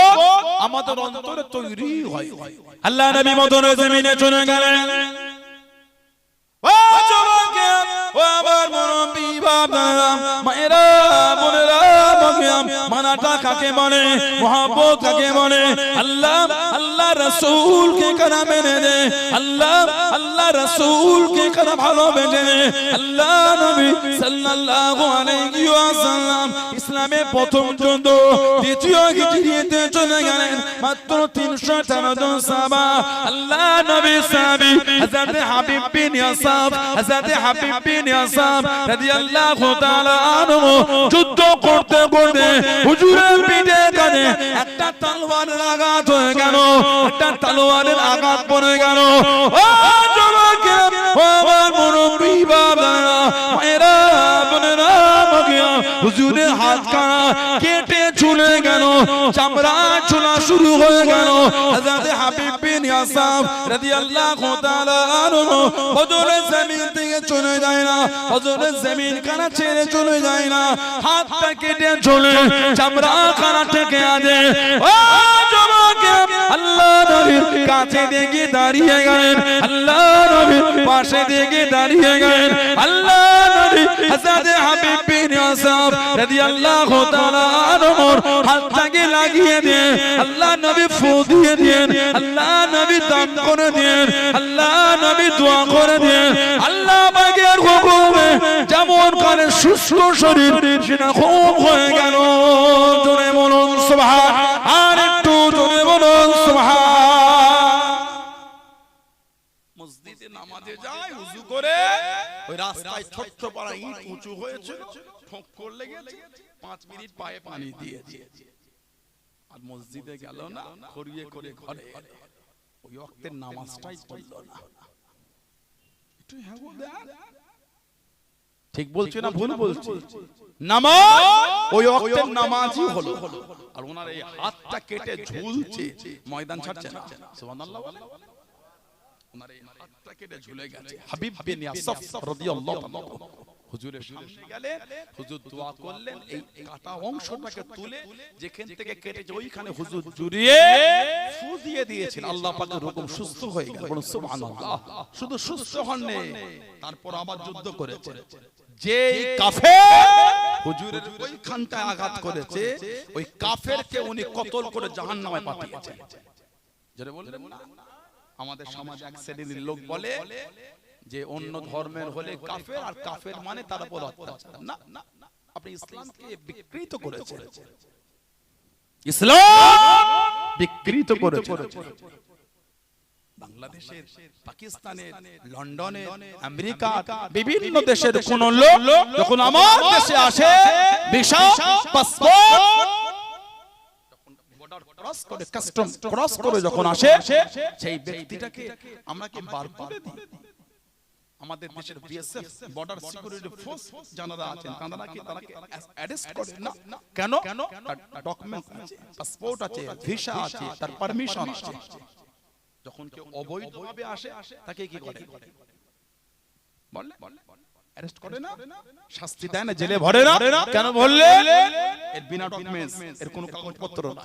আমাদের অন্তরে তৈরি হয়। আল্লাহ নবী মদিনার জমিনে চলে গেলেন। ও যুবকে, ও আমার মুরব্বি বাবারা, মায়েরা, বোনেরা, বগিয়াম, মানাটা কাকে বলে, মুহাব্বত কাকে বলে? আল্লাহ আল্লাহ রাসূলকে কারা মেনে দে, আল্লাহ আল্লাহ রাসূলকে কারা ভালোবেসে, আল্লাহ নবী সাল্লাল্লাহু আলাইহি ওয়াসাল্লাম ইসলামের প্রথম যুদ্ধ দ্বিতীয় হিজরিতে চলে গেলেন। মাত্র 313 জন সাহাবা, আল্লাহ নবী সাহাবী হযরত হাবিব বিন ইয়াসাব, হযরত হাবিব বিন ইয়াসাব রাদিয়াল্লাহু তাআলা আনহু যুদ্ধ করতে করতে হুজুরের পিঠে কাঁধে একটা তলোয়ারের আঘাত হয়ে গেল, একটা তলোয়ারের আঘাত পড়ে গেল। ও যুবকেরা, ও আমার মুরব্বি বাবারা, মায়েরা, বোনেরা, বগিয়া, হুজুরের হাত কাটা কেটে চলে গেল, চামড়া ছোলা শুরু হয়ে গেল। হযরত হাবিব বিন ইয়াসাব রাদিয়াল্লাহু তাআলা আনহু হুজুরের জমিন থেকে চলে যায় না, হুজুরের জমিন কানা ছেড়ে চলে যায় না, হাতটা কেটে চলে চামড়া কানা থেকে আজে। ও যুবকেরা, আল্লাহ নবীর কাছে দেখে দাঁড়িয়ে গেলেন, আল্লাহ নবীর পাশে দেখে দাঁড়িয়ে গেলেন। আল্লাহ নবী হযরত হাবিব বিন ইয়াসাব রাদিয়াল্লাহু তাআলা আনহুর হাতটাকে লাগিয়ে দেন, আল্লাহ নবী ফু দিয়ে দেন, আল্লাহ নবী দান করে দেন, আল্লাহ নবী দোয়া করে দেন। আল্লাহ পাকের হুকুমে যেমন করে সুস্থ শরীর সেরকম হয়ে গেল। জোরে বলুন সুবহান, আর একটু জোরে বলুন সুবহান। মসজিদে নামাজে যায়, ওযু করে ওই রাস্তায় ছোট্ট পাড়া ইট উঁচু হয়েছে, ঠোক করলে গেছে, 5 মিনিট পায়ে পানি দিয়ে দিয়েছে, আর মসজিদে গেল না, খড়িয়ে করে ঘরে ওই ওয়াক্তের নামাজটাই পড়ল না। একটু হ্যাঁ দেন, ঠিক বলছি না ভুল বলছি? নামাজ ওই ওয়াক্তের নামাজই হলো, আর ওনার এই হাতটা কেটে ঝুলছে, ময়দান ছাড়ছে না। সুবহানাল্লাহ, ওনার এই হাতটা কেটে ঝুলে গেছে। হাবিব বিন ইয়াসাব রাদিয়াল্লাহু আনহু হুজুরের সামনে গেলেন, হুজুর দোয়া করলেন, এই কাটা অংশটাকে তুলে যেখান থেকে কেটেছে ওইখানে হুজুর জুড়িয়ে ফু দিয়ে দিয়েছেন। আল্লাহ পাকের হুকুম সুস্থ হয়ে গেল, বলুন সুবহানাল্লাহ। শুধু সুস্থ হননি, তারপর আবার যুদ্ধ করেছে। যে কাফের হুজুরের ওইখানটায় আঘাত করেছে, ওই কাফেরকে উনি কতল করে জাহান্নামে পাঠিয়েছেন। যারা বললেন না, আমাদের সমাজে এক শ্রেণীর লোক বলে যে অন্য ধর্মের হলে কাফের, আর কাফের মানে তার উপর অত্যাচার। না, আপনি ইসলামকে বিকৃত করেছেন, ইসলাম বিকৃত করেছেন। বাংলাদেশের, পাকিস্তানের, লন্ডনের, আমেরিকা, বিভিন্ন দেশের কোন লোক যখন আমার দেশে আসে, ভিসা, পাসপোর্ট ক্রস করে, কাস্টম ক্রস করে যখন আসে, সেই ব্যক্তিটাকে আমরা কি বার করে দিই? আমাদের দেশের বিএসএফ, বর্ডার সিকিউরিটি ফোর্স যারা আছেন, তারা কি তারাকে অ্যারেস্ট করে না? কেন? তার ডকুমেন্ট আছে, পাসপোর্ট আছে, ভিসা আছে, তার পারমিশন আছে। যখন কেউ অবৈধভাবে আসে, তাকে কি করে? বললে অ্যারেস্ট করে না, শাস্তি দেয় না, জেলে ভরে না, কেন বললে? এর বিনা ডকুমেন্টস, এর কোনো কাগজপত্র না।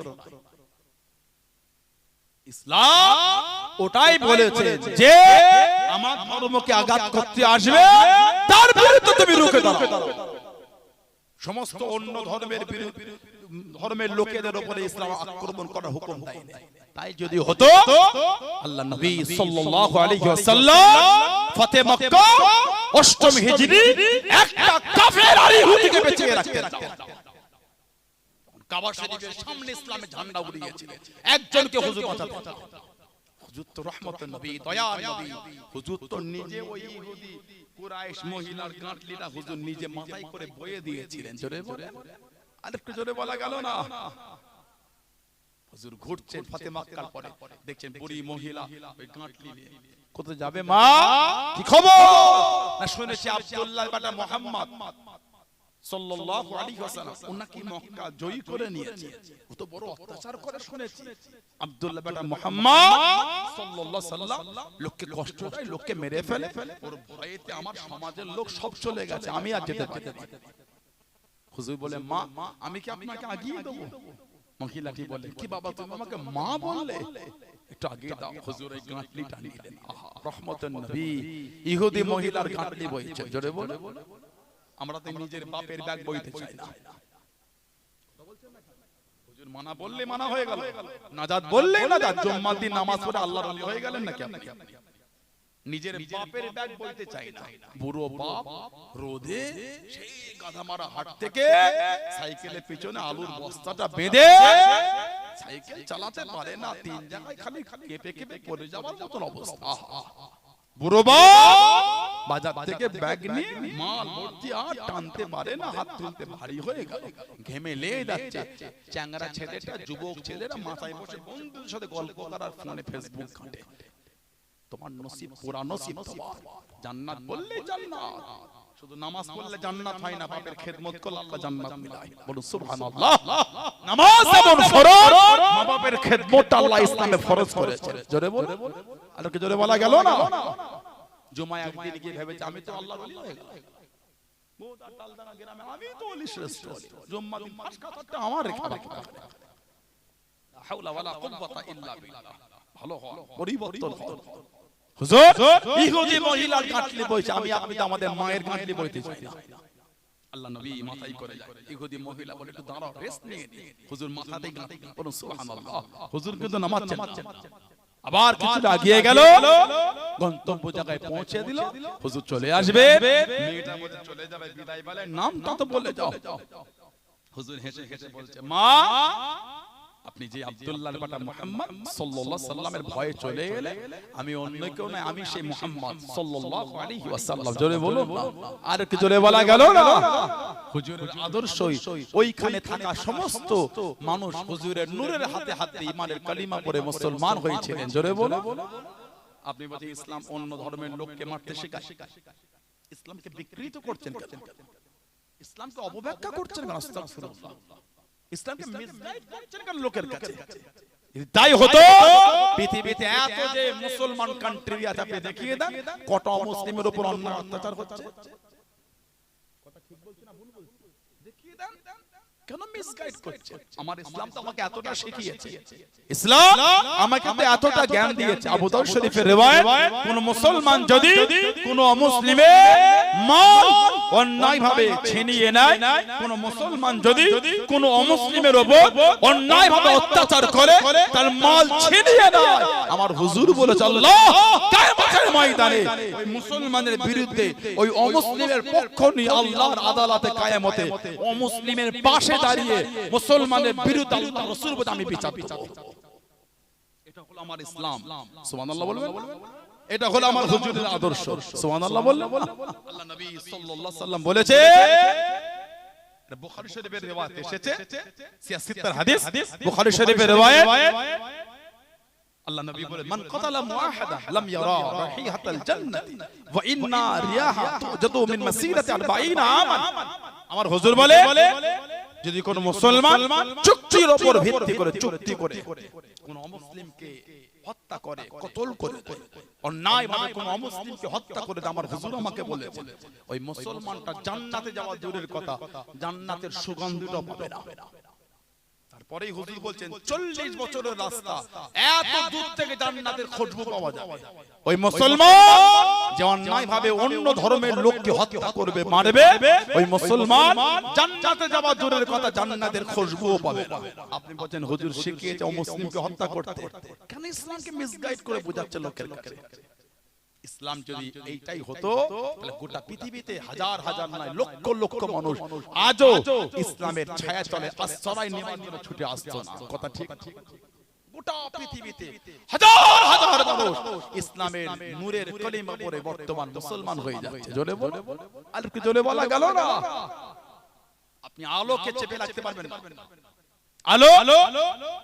ইসলাম ওটাই বলেছে যে আমার ধর্মকে আঘাত করতে আসবে তার বিরুদ্ধে তুমি রুখে দাঁড়াও। সমস্ত অন্য ধর্মের লোকেদের উপরে ইসলাম আক্রমণ করার হুকুম দেয় না। তাই যদি হতো আল্লাহ নবী সাল্লাল্লাহু আলাইহি ওয়াসাল্লাম ফতে মক্কা 8ম হিজরি একটা কাফের আর ইহুদিকে বাঁচিয়ে রাখতেন। কাবা শরীফের সামনে ইসলামের ঝান্ডা উড়িয়েছিলেন, একজনকে হুজুর বাঁচাতেন। হুজুর তো রহমতের নবী, দয়ার নবী। হুজুর তো নিজে ওই ইহুদি কুরাইশ মহিলার গাঁটলিটা হুজুর নিজে মাথায় করে বয়ে দিয়েছিলেন। জোরে বলে, আরেকটু জোরে বলা গেল না? হুজুর ঘুরছেন ফতে মক্কার পরে, দেখছেন বুড়ি মহিলা ওই গাঁটলি নিয়ে কোথায় যাবে? মা কি খবর? না শুনেছি আব্দুল্লাহ বেটা মুহাম্মদ সাল্লাল্লাহু আলাইহি ওয়াসাল্লাম উনাকে মক্কা জয় করে নিয়েছে, ও তো বড় অত্যাচার করে শুনেছি। আব্দুল্লাহ বেটা মুহাম্মদ সাল্লাল্লাহু আলাইহি ওয়াসাল্লাম লোককে কষ্ট দেয়, লোককে মেরে ফেলে, ওর ভয়েতে আমার সমাজের লোক সব চলে গেছে, আমি আর যেতে পারি না। হুজুর বলে, মা আমি কি আপনাকে আগিয়ে দেব? মহিলাটি বলে, কি বাবা তুমি আমাকে মা বললে, একটু আগে দাও। হুজুর এই গাঁটলি টানিয়ে দিলেন। আহা, রহমতের নবী ইহুদি মহিলার গাঁটলি বইছে। জোরে বলে, আমরা তো নিজের বাপের ব্যাগ বইতে চাই না। হুজুর মানা বললে মানা হয়ে গেল, নাজাত বললে নাজাত। জুম্মার দিন নামাজ পড়ে আল্লাহর ওলি হয়ে গেলেন নাকি আপনি? নিজের বাপের ব্যাগ বইতে চাই না। বুড়ো বাপ রোদে সেই গাধামারা হাট থেকে সাইকেলের পিছনে আলুর বস্তাটা বেঁধে সাইকেল চালাতে পারে না, 3 জায়গায় খালি কেঁপে কেঁপে পড়ে যাওয়ার মতন অবস্থা। বুড়ো বাপ বাজার থেকে ব্যাগ নিয়ে মাল ভর্তি আর টানতে পারে না, হাত তুলতে ভারী হয়ে গেল, ঘেমে লেগে যাচ্ছে। চ্যাংরা ছেলেটা, যুবক ছেলেরা মাথায় বসে বন্ধুদের সাথে গল্প করার ফোনে ফেসবুক ঘাঁটে। তোমার নসিব পুরা নসিব তোমার। জান্নাত বললে জান্নাত, শুধু নামাজ পড়লে জান্নাত হয় না, বাপের খেদমত করলে আল্লাহ জান্নাত মিলায়। বলুন সুবহানাল্লাহ। নামাজ যেমন ফরজ, মা বাপের খেদমতটা আল্লাহ ইসলামে ফরজ করেছে। জোরে বল, আর কি জোরে বলা গেল না? জুমায় একদিন গিয়ে ভেবেছে আমি তো আল্লাহর ওলি হয়ে গেলাম, বোদা টালদানা গ্রামে আমি তো ওলি শ্রেষ্ঠ ওলি, জুম্মা দিন পাঁচ কথাটা আমার রেখা লা হাওলা ওয়ালা কুওয়াতা ইল্লা বিল্লাহ। ভালো হও, পরিবর্তন হও। হুজুর ইহুদি মহিলার গাঁটলি বইছে, আমি আপনি তো আমাদের মায়ের গাঁটলি বইতে চাই না। আল্লাহ নবী মাথায় করে যায়, ইহুদি মহিলা বলে একটু দাঁড়াও, রেস্ট নিয়ে নি। হুজুর মাথাতেই গাঁটলি, বলুন সুবহানাল্লাহ। হুজুর কিন্তু নামাচ্ছেন, আবার কিছুটা এগিয়ে গেল, গন্তব্য জায়গায় পৌঁছে দিল। হুজুর চলে আসবে, মেয়েটা বলে চলে যাবে, বিদায় বলে নামটা তো বলে যাও। হুজুর হেসে হেসে বলছে, মা আপনি যে আব্দুল্লাহর বেটা মুহাম্মদ সাল্লাল্লাহু আলাইহি ওয়াসাল্লামের ভয়ে চলে গেলে, আমি অন্য কেউ নয়, আমি সেই মুহাম্মদ সাল্লাল্লাহু আলাইহি ওয়াসাল্লাম। জোরে বলুন, আর কি জোরে বলা গেল না? হুজুরের আদর্শই ওইখানে থাকা সমস্ত মানুষ হুজুরের নূরের হাতে হাতে ঈমানের কালিমা পড়ে মুসলমান হয়েছিলেন। জোরে বলুন। আপনি বলছেন ইসলাম অন্য ধর্মের লোককে মারতে শেখায়, ইসলামকে বিকৃত করছেন কেন? ইসলামকে অপব্যাখ্যা করছেন কেন? আস্তাগফিরুল্লাহ। ইসলামকে মিসগাইড করছেন কেন লোকের কাছে? তাই হতো পৃথিবীতে এত যে মুসলমান কান্ট্রি আছে, আপনি দেখিয়ে দেন কত মুসলিমের উপর অন্যায় অত্যাচার হচ্ছে। কথা ঠিক বলছি না ভুল বলছি? দেখিয়ে দেন কেন মিসগাইড করছে? আমার ইসলাম তো আমাকে এতটা শিখিয়েছে, ইসলাম আমাকে তো এতটা জ্ঞান দিয়েছে। আবু দাউদ শরীফের রিওয়ায়াত, কোন মুসলমান যদি কোন অমুসলিমের মাল অন্যায়ভাবে ছিনিয়ে নেয়, কোন মুসলমান যদি কোন অমুসলিমের উপর অন্যায়ভাবে অত্যাচার করে, তার মাল ছিনিয়ে নেয়, আমার হুজুর বলেছে আল্লাহ কিয়ামতের ময়দানে ওই মুসলমানের বিরুদ্ধে ওই অমুসলিমের পক্ষ নিয়ে আল্লাহর আদালতে কিয়ামতে অমুসলিমের পাশে দাঁড়িয়ে মুসলমানের বিরুদ্ধে আল্লাহ রাসূল বলে আমি বিচার দেব। এটা হলো আমার ইসলাম। সুবহানাল্লাহ বলবেন। এটা হলো আমার হুজুরের আদর্শ। সুবহানাল্লাহ বললেন। আল্লাহ নবী সাল্লাল্লাহু আলাইহি ওয়াসাল্লাম বলেছে, এটা বুখারী শরীফের রিওয়ায়াত এসেছে, 76 হাদিস, বুখারী শরীফের রিওয়ায়াত। আল্লাহ নবী বলে, মান কাতালা মুআহাদা লাম ইয়ারা রাহিহাতাল জান্নাতি ওয়া ইন্না রিয়াহা তুজাদু মিন মাসিরাতি 40 আমান। আমার হুজুর বলে, যদি কোন মুসলমান চুক্তির উপর ভিত্তি করে, চুক্তি করে কোন অমুসলিমকে হত্যা করে, কতল করে, অন্যায় ভাবে কোন অমুসলিমকে হত্যা করে, আমার হুজুর আমাকে বলেছে ওই মুসলমানটা জান্নাতে যাওয়া দূরের কথা, জান্নাতের সুগন্ধটাও পাবে না। তারপরেই হুজুর বলছেন 40 বছরের রাস্তা, এত দূর থেকে জান্নাতের খুশবু পাওয়া যাবে। ওই মুসলমান যে অন্যায় ভাবে অন্য ধর্মের লোককে হত্যা করবে, মারবে, ওই মুসলমান জান্নাতে যাওয়া দূরের কথা, জান্নাতের খুশবুও পাবে না। আপনি বলেন হুজুর শিখিয়েছে অমুসলিমকে হত্যা করতে, কেন ইসলামকে মিসগাইড করে বোঝাচ্ছে লোকের কাছে? ইসলাম যদি এইটাই হতো তাহলে গোটা পৃথিবীতে হাজার হাজার নয় লক্ষ লক্ষ মানুষ আজও ইসলামের ছায়া তলে আশ্রয় নেওয়ার জন্য ছুটে আসতো না। কথা ঠিক? গোটা পৃথিবীতে হাজার হাজার মানুষ ইসলামের নূরের কলিমা পড়ে বর্তমান মুসলমান হয়ে যাচ্ছে। জোরে বলো, আর কি জোরে বলা গেল না? আপনি আলোকে চেপে রাখতে পারবেন না, আলো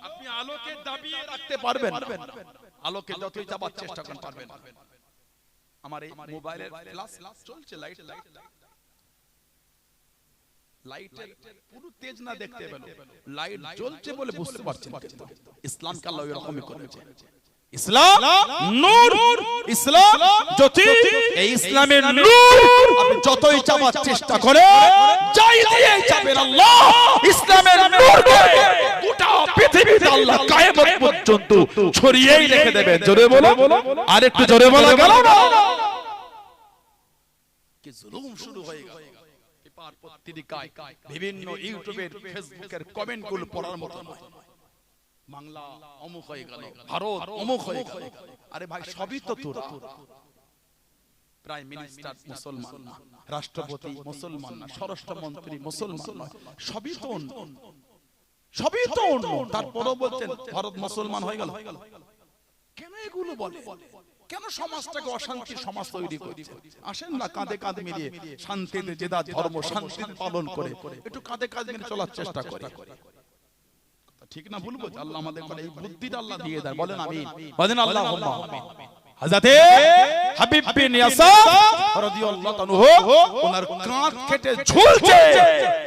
আপনি আলোকে দাবিয়ে রাখতে পারবেন না, আলোকে যতই চাপার চেষ্টা করেন পারবেন না। আমার এই মোবাইলের ফ্ল্যাশ চলছে, লাইটের পুরো তেজ না দেখতে পেল, লাইট জ্বলছে বলে বুঝতে পারছেন। ইসলামকে আল্লাহ এরকমই করেছে। ইসলাম নূর, ইসলাম জ্যোতি। এই ইসলামের নূর আপনি যতই চাপার চেষ্টা করে, যাই দিয়ে চাপেন, আল্লাহ ইসলামের নূরকে গোটা পৃথিবীতে আল্লাহ কিয়ামত পর্যন্ত ছড়িয়েই রেখে দেবেন। জোরে বলো, আর একটু জোরে বলা গেল না? কি জুলুম শুরু হয়ে গেল পেপার পত্রিকায়, বিভিন্ন ইউটিউবের ফেসবুকের কমেন্ট গুলো পড়ার মতো নয়। বাংলা অমুক হয়ে গেল, ভারত অমুক হয়ে গেল। আরে ভাই সবই তো তোরা। প্রাইম মিনিস্টার মুসলমান না, রাষ্ট্রপতি মুসলমান না, স্বরাষ্ট্রমন্ত্রী মুসলমান না, সবই তো অন্য, সবই তো অন্য। তারপরও বলছেন ভারত মুসলমান হয়ে গেল। কেন এগুলো বলে? কেন সমাজটাকে অশান্তির সমাজ তৈরি করছে? আসেন না কাঁধে কাঁধ মিলিয়ে শান্তিতে যে যার ধর্ম শান্তি পালন করে একটু কাঁধে কাঁধ মিলিয়ে চলার চেষ্টা করে। ঠিক না ভুলবো? আল্লাহ আমাদের করে এই বুদ্ধিটা আল্লাহ দিয়ে দেয়। বলেন আমিন, বলেন আল্লাহুম্মা আমিন। হযরতে হাবিব বিন ইয়াসার রাদিয়াল্লাহু আনহু ওনার কাঁধ কেটে ঝুলছে,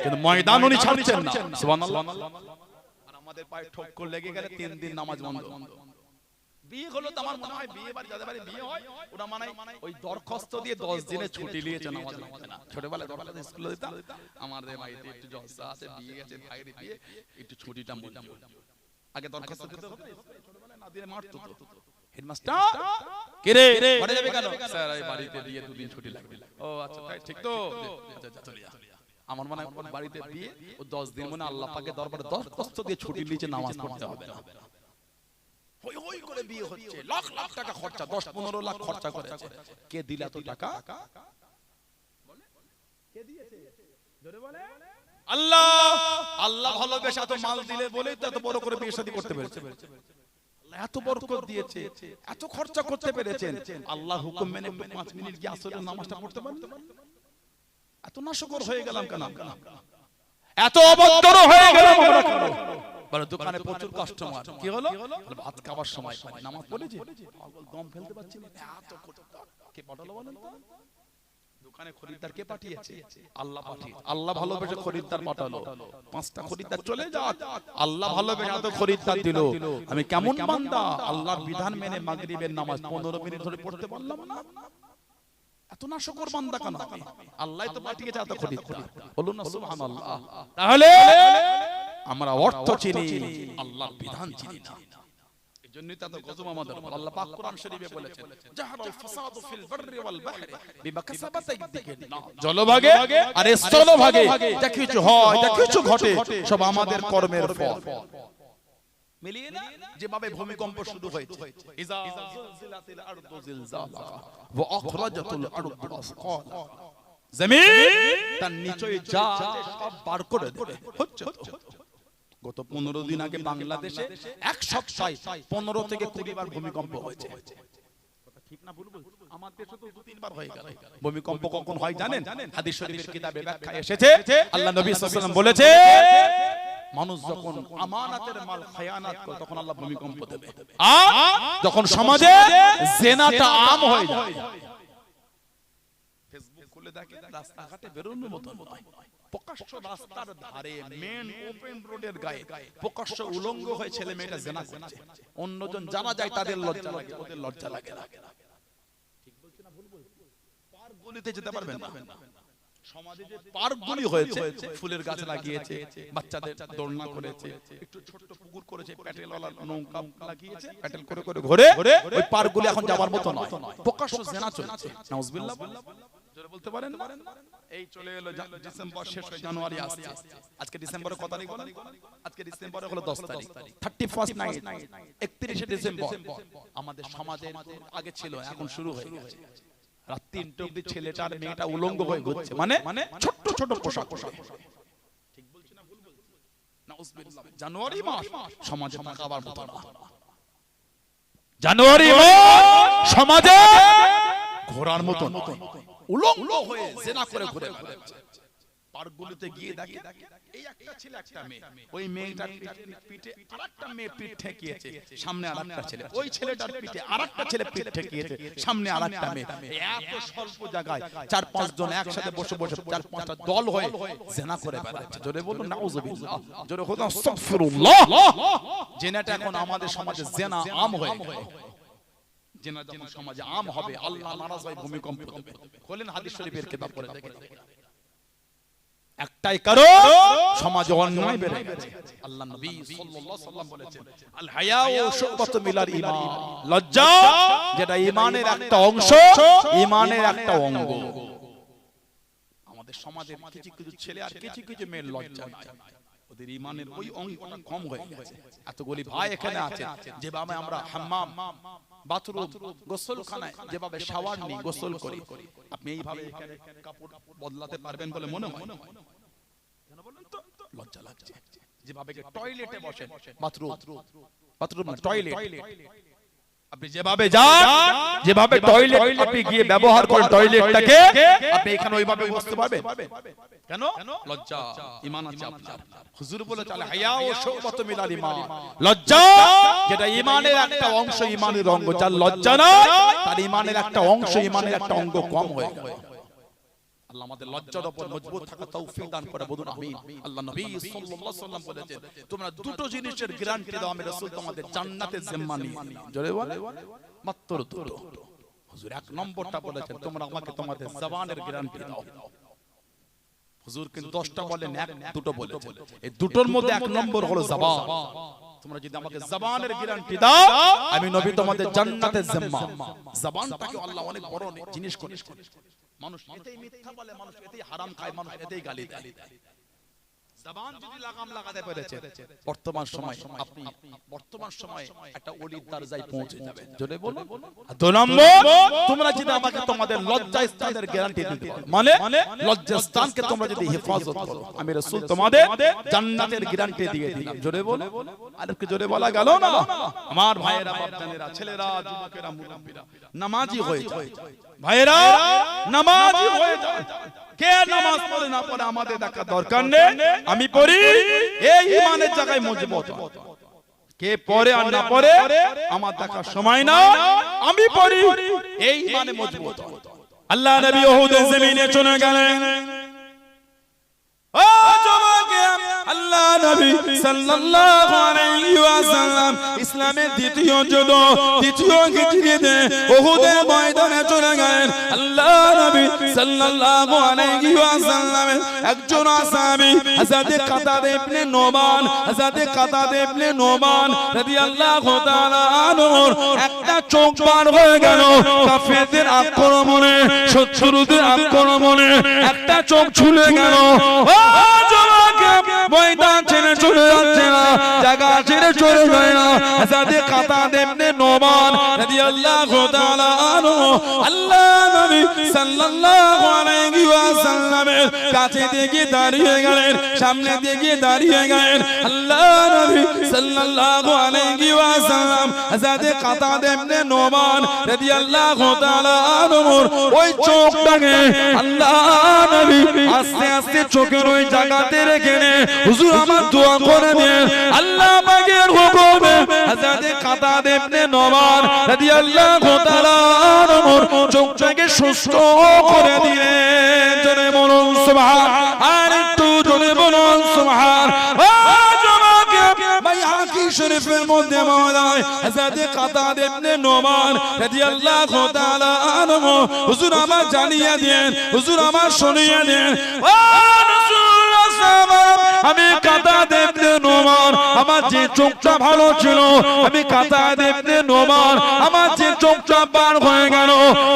কিন্তু ময়দান উনি ছাড়ছেন না। সুবহানাল্লাহ। আর আমাদের পায়ে ঠক্কর লেগে গেলে 3 দিন নামাজ বন্ধ। বিয়ে হলো তো আমার মনে হয় বিয়ে বাড়ি যাদের বাড়ি বিয়ে হয় ওরা মানে ওই দরখাস্ত দিয়ে 10 দিনে ছুটি নিয়েছে নামাজ পড়তে না। ছোটবেলায় দরখাস্ত স্কুলে দিতাম, আমাদের বাড়িতে একটু জলসা আছে, বিয়ে গেছে, ভাইয়ের বিয়ে, একটু ছুটিটা মঞ্জুর। আগে দরখাস্ত দিতে হতো, ছোটবেলায় না দিলে মারতো তো। হেডমাস্টার কে রে ঘরে যাবে কেন? স্যার এই বাড়িতে বিয়ে 2 দিন ছুটি লাগবে। ও আচ্ছা তাই ঠিক তো, আচ্ছা চলে যা। আমার মনে হয় বাড়িতে বিয়ে ও 10 দিন মনে আল্লাহ পাকের দরবারে দরখাস্ত দিয়ে ছুটি নিয়েছে, নামাজ পড়তে হবে না। হই হই করে বিয়ে হচ্ছে, লাখ লাখ টাকা খরচা, 10-15 লাখ খরচা করেছে। কে দিল এত টাকা? বলে কে দিয়েছে? জোরে বলে আল্লাহ। আল্লাহ ভালোবেসে এত মাল দিলে বলেই তো এত বড় করে বিয়ে শাদী করতে পেরেছে। আল্লাহ এত বরকত দিয়েছে, এত খরচা করতে পেরেছেন। আল্লাহ হুকুম মেনে 5 মিনিট কি আসরের নামাজটা পড়তে পারলেন? এত নাশকর হয়ে গেলাম কেন? এত অভদ্র হয়ে গেলাম আমরা কেন? বলে দোকানে প্রচুর কাস্টমার, কি হলো? ভাত খাবার সময় নামাজ পড়েছে, পাগল দম ফেলতে পারছি না, এত কে পাঠালো বলেন তো? দোকানে খরিদ্দার কে পাঠিয়েছে? আল্লাহ পাঠিয়েছে। আল্লাহ ভালোবেসে খরিদ্দার পাঠালো, 5টা খরিদ্দার চলে যাক, আল্লাহ ভালোবেসে এত খরিদ্দার দিল। আমি কেমন বান্দা, আল্লাহর বিধান মেনে মাগরিবের নামাজ 15 মিনিট ধরে পড়তে পারলাম না। এত নাশকর বান্দা কেন? আল্লাহ তো পাঠিয়েছে এত খরিদ্দার। বলুন না সুবহানাল্লাহ। তাহলে আমরা অর্থ চিনি, আল্লাহর বিধান চিনি না। এজন্যই তো গজব আমাদের। আল্লাহ পাক কোরআন শরীফে বলেছেন জাহারাল ফাসাদু ফিল বাররি ওয়াল বাহরি বিমা কাসাবাত আইদিহিন্নাস। জলভাগে আর স্থলভাগে যা কিছু হয়, যা কিছু ঘটে, সব আমাদের কর্মের ফল। মিলিয়ে না? যেভাবে ভূমিকম্প শুরু হয়েছে, ইজা জুলজিলাতিল আরদু জিলজালাহা ওয়া আখরাজাতুল আরদু আসকালাহা, জমিন তার নিচে যা সব বার করে দেবে। হচ্ছে তো গত 15 দিন আগে বাংলাদেশে এক সপ্তাহে 15 থেকে 20 বার ভূমিকম্প হয়েছে। কথা ঠিক না বলবো? আমার দেশে তো 2-3 বার হয়ে গেল। ভূমিকম্প কখন হয় জানেন? হাদিস শরীফের কিতাবে ব্যাখ্যা এসেছে, আল্লাহ নবী সাল্লাল্লাহু আলাইহি ওয়াসাল্লাম বলেছে মানুষ যখন আমানাতের মাল খায়ানাত করে তখন আল্লাহ ভূমিকম্প দেবে। যখন সমাজে জিনাটা আম হয়ে যায়, ফেসবুক খুলে দেখে রাস্তাঘাটে বেরোনোর মতো নয়। প্রকাশ্য রাস্তার ধারে মেন ওপেন রোডের গায়ে প্রকাশ্য উলঙ্গ হয়ে ছেলে মেয়েটা জিনা করছে। অন্যজন জানা যায় তাদের লজ্জা লাগে, ওদের লজ্জা লাগে না। ঠিক বলছি না ভুল বলছি? পার্কগুলিতে যেতে পারবেন না। সমাজে যে পার্কগুলি হয়েছে, ফুলের গাছ লাগিয়েছে, বাচ্চাদের দোলনা করেছে, একটু ছোট্ট পুকুর করেছে, প্যাটেলওয়ালা নৌকা লাগিয়েছে, প্যাটেল করে করে ঘুরে ওই পার্কগুলি এখন যাওয়ার মতো নয়। প্রকাশ্য জিনা চলছে। নাউজুবিল্লাহ জোরে বলতে পারেন না? এই চলে এলো ডিসেম্বর, শেষ হয়ে জানুয়ারি আসছে। আজকে ডিসেম্বরের কত তারিখ বলেন? আজকে ডিসেম্বরে হলো 10 তারিখ, 31 নাইট, 31শে ডিসেম্বর। আমাদের সমাজের আগে ছিল, এখন শুরু হয়ে গেছে। রাত 3টা অবধি ছেলেটা আর মেয়েটা উলঙ্গ হয়ে ঘুরছে, মানে ছোট ছোট পোশাক। ঠিক বলছি না ভুল বলছি? নাউজুবিল্লাহ। জানুয়ারি মাস সমাজে তাকাবার মতো না। জানুয়ারি মাস সমাজে ঘোরার মতো না। উলঙ্গ হয়ে জিনা করে ঘুরে বেড়াচ্ছে। পার্কগুলোতে গিয়ে দেখে এই একটা ছেলে একটা মেয়ে, ওই মেয়েটার পিঠে আরেকটা মেয়ে পিঠ ঠেকিয়েছে, সামনে আরেকটা ছেলে, ওই ছেলেটার পিঠে আরেকটা ছেলে পিঠ ঠেকিয়েছে, সামনে আরেকটা মেয়ে। এত স্বল্প জায়গায় 4-5 জন একসাথে বসে বসে 4-5টা দল হয়ে জিনা করে বেড়াচ্ছে। জোরে বলুন নাউজুবিল্লাহ, জোরে বলুন আস্তাগফিরুল্লাহ। জিনাটা এখন আমাদের সমাজে জিনা আম হয়ে গেছে। জিনা যখন সমাজে আম হবে, আল্লাহ নারাজ হয়, ভূমিকম্প দেবে। খোলেন হাদিস শরীফের কিতাব পড়ে দেখেন। একটাই কারণ, সমাজে অন্যায় বেড়ে গেছে। আল্লাহ নবী সাল্লাল্লাহু আলাইহি ওয়াসাল্লাম বলেছেন, আল হায়াউ শুবাতুম মিনাল ঈমান, লজ্জা যেটা ঈমানের একটা অংশ, ঈমানের একটা অঙ্গ। আমাদের সমাজের কিছু কিছু ছেলে আর কিছু কিছু মেয়ের লজ্জা নাই, ওদের ঈমানের ওই অঙ্গটা কম হয়ে গেছে। এতগুলি ভাই এখানে আছে, যেভাবে আমরা হাম্মাম, বাথরুম, গোসলখানায় যেভাবে শাওয়ার নিই, গোসল করি, আপনি এইভাবে এখানে কাপড় বদলাতে পারবেন বলে মনে হয়? কেন বলেন তো? লজ্জা লাগছে। যেভাবে টয়লেটে বসেন, বাথরুম না টয়লেট, আপনি যেভাবে যান, যেভাবে টয়লেট আপনি গিয়ে ব্যবহার করেন টয়লেটটাকে, আপনি এখানে ওইভাবে বসতে পারবেন? কেন? লজ্জা। ঈমান আছে আপনার। হুজুর বলেছে আল হায়াউ শুবাতুম মিনাল ঈমান, লজ্জা যেটা ঈমানের একটা অংশ, ঈমানের অঙ্গ। যার লজ্জা নাই, তার ঈমানের একটা অংশ, ঈমানের একটা অঙ্গ কম হয়ে গেল। আল্লাহ আমাদের লজ্জার উপর মজবুত থাকা তৌফিক দান করে, বলুন আমিন। আল্লাহ নবী সাল্লাল্লাহু আলাইহি ওয়াসাল্লাম বলেছেন, তোমরা দুটো জিনিসের গ্যারান্টি দাও, আমি রাসূল তোমাদের জান্নাতের জিম্মা নিয়ে নিলাম। জোরে বলে মাত্র দুটো। হুজুর এক নম্বরটা বলেছেন, তোমরা আমাকে তোমাদের জবানের গ্যারান্টি দাও। হুজুর কিন্তু 10টা বলেন, দুটো বলেছেন। এই দুটোর মধ্যে এক নম্বর হলো জবান। তোমরা যদি আমাকে জবানের গ্যারান্টি দাও, আমি নবী তোমাদের জান্নাতের জিম্মা। জবানটাকে আল্লাহ অনেক বড় জিনিস করে। মানুষ এতেই মিথ্যা বলে, মানুষ এতেই হারাম খায়, মানুষ এতেই গালি দেয়। জবান যদি লাগাম লাগাতে পেরেছে, বর্তমান সময় আপনি বর্তমান সময় একটা ওলির দরজায় পৌঁছে যাবেন। জোরে বলুন। 2 নম্বর, তোমরা যদি আমাকে তোমাদের লজ্জা স্থানের গ্যারান্টি দিতে পারো, মানে লজ্জা স্থানকে তোমরা যদি হেফাজত করো, আমি রাসূল তোমাদের জান্নাতের গ্যারান্টি দিয়ে দিলাম। জোরে বলুন। আর কি জোরে বলা গেল না? আমার ভাইয়েরা, বাপজানেরা, ছেলেরা, যুবকেরা, মুরব্বিরা, নামাজি হয়ে যায়। ভাইয়েরা নামাজি হয়ে যায়। কে নামাজ পড়ে না পড়ে আমাদের দেখা দরকার নেই, আমি পড়ি, এই ঈমানের জায়গায় মজবুত। কে পড়ে আর না পড়ে আমার দেখার সময় না, আমি পড়ি, এই ঈমানে মজবুত। আল্লাহ নবী উহুদের জমিনে চলে গেলেন। ও যুবক, আল্লাহ নবী সাল্লাল্লাহু আলাইহি ওয়াসাল্লাম ইসলামের দ্বিতীয় যুদ্ধ, দ্বিতীয় হিজরিতে উহুদের ময়দানে চলে গেলেন। আল্লাহ নবী সাল্লাল্লাহু আলাইহি ওয়াসাল্লামের একজন সাহাবী হযরত কাতাদা ইবনে নোমান, হযরত কাতাদা ইবনে নোমান রাদিয়াল্লাহু তাআলা আনহুর একটা চোখ বার হয়ে গেল কাফেরদের আক্রমণে, শত্রুদের আক্রমণে একটা চোখ ঝুলে গেল। ময়দান ছেড়ে চলে যাচ্ছে না, জায়গা ছেড়ে চলে যায় না। হযরত কাতাদা ইবনে নোমান রাদিয়াল্লাহু তাআলা আনহু আল্লাহ নবী সাল্লাল্লাহু আলাইহি ওয়াসাল্লামের কাছে থেকে দাঁড়িয়ে গেলেন, সামনে থেকে দাঁড়িয়ে গেলেন। আল্লাহ নবী সাল্লাল্লাহু আলাইহি ওয়াসাল্লাম হযরত কাতাদা ইবনে নোমান রাদিয়াল্লাহু তাআলা আনহুর ওই চোখটাকে আল্লাহ নবী আস্তে আস্তে চোখের ওই জায়গাতে রেখে নে হুজুর আমার দোয়া করে দেন আল্লাহ পাকের হুকুমে হযরত কাতাদা ইবনে নোমান রাদিয়াল্লাহু তাআলা চোখটাকে সুস্থ করে দিলেন জোরে বলুন সুবহান আর একটু জোরে বলুন সুবহান শরীফের মধ্যে মাওলানা হযরত কাতাদা ইবনে নোমান রাদিয়াল্লাহু তাআলা আনহু হুজুর আমার জানিয়ে দেন হুজুর আমার শুনিয়ে দেন ও রাসূলুল্লাহ সাল্লাল্লাহু আমি কাতাদা ইবনে নোমান আমার যে চোখটা ভালো ছিল আমি কাতাদা ইবনে নোমান আমার যে চোখটা বার হয়ে গেল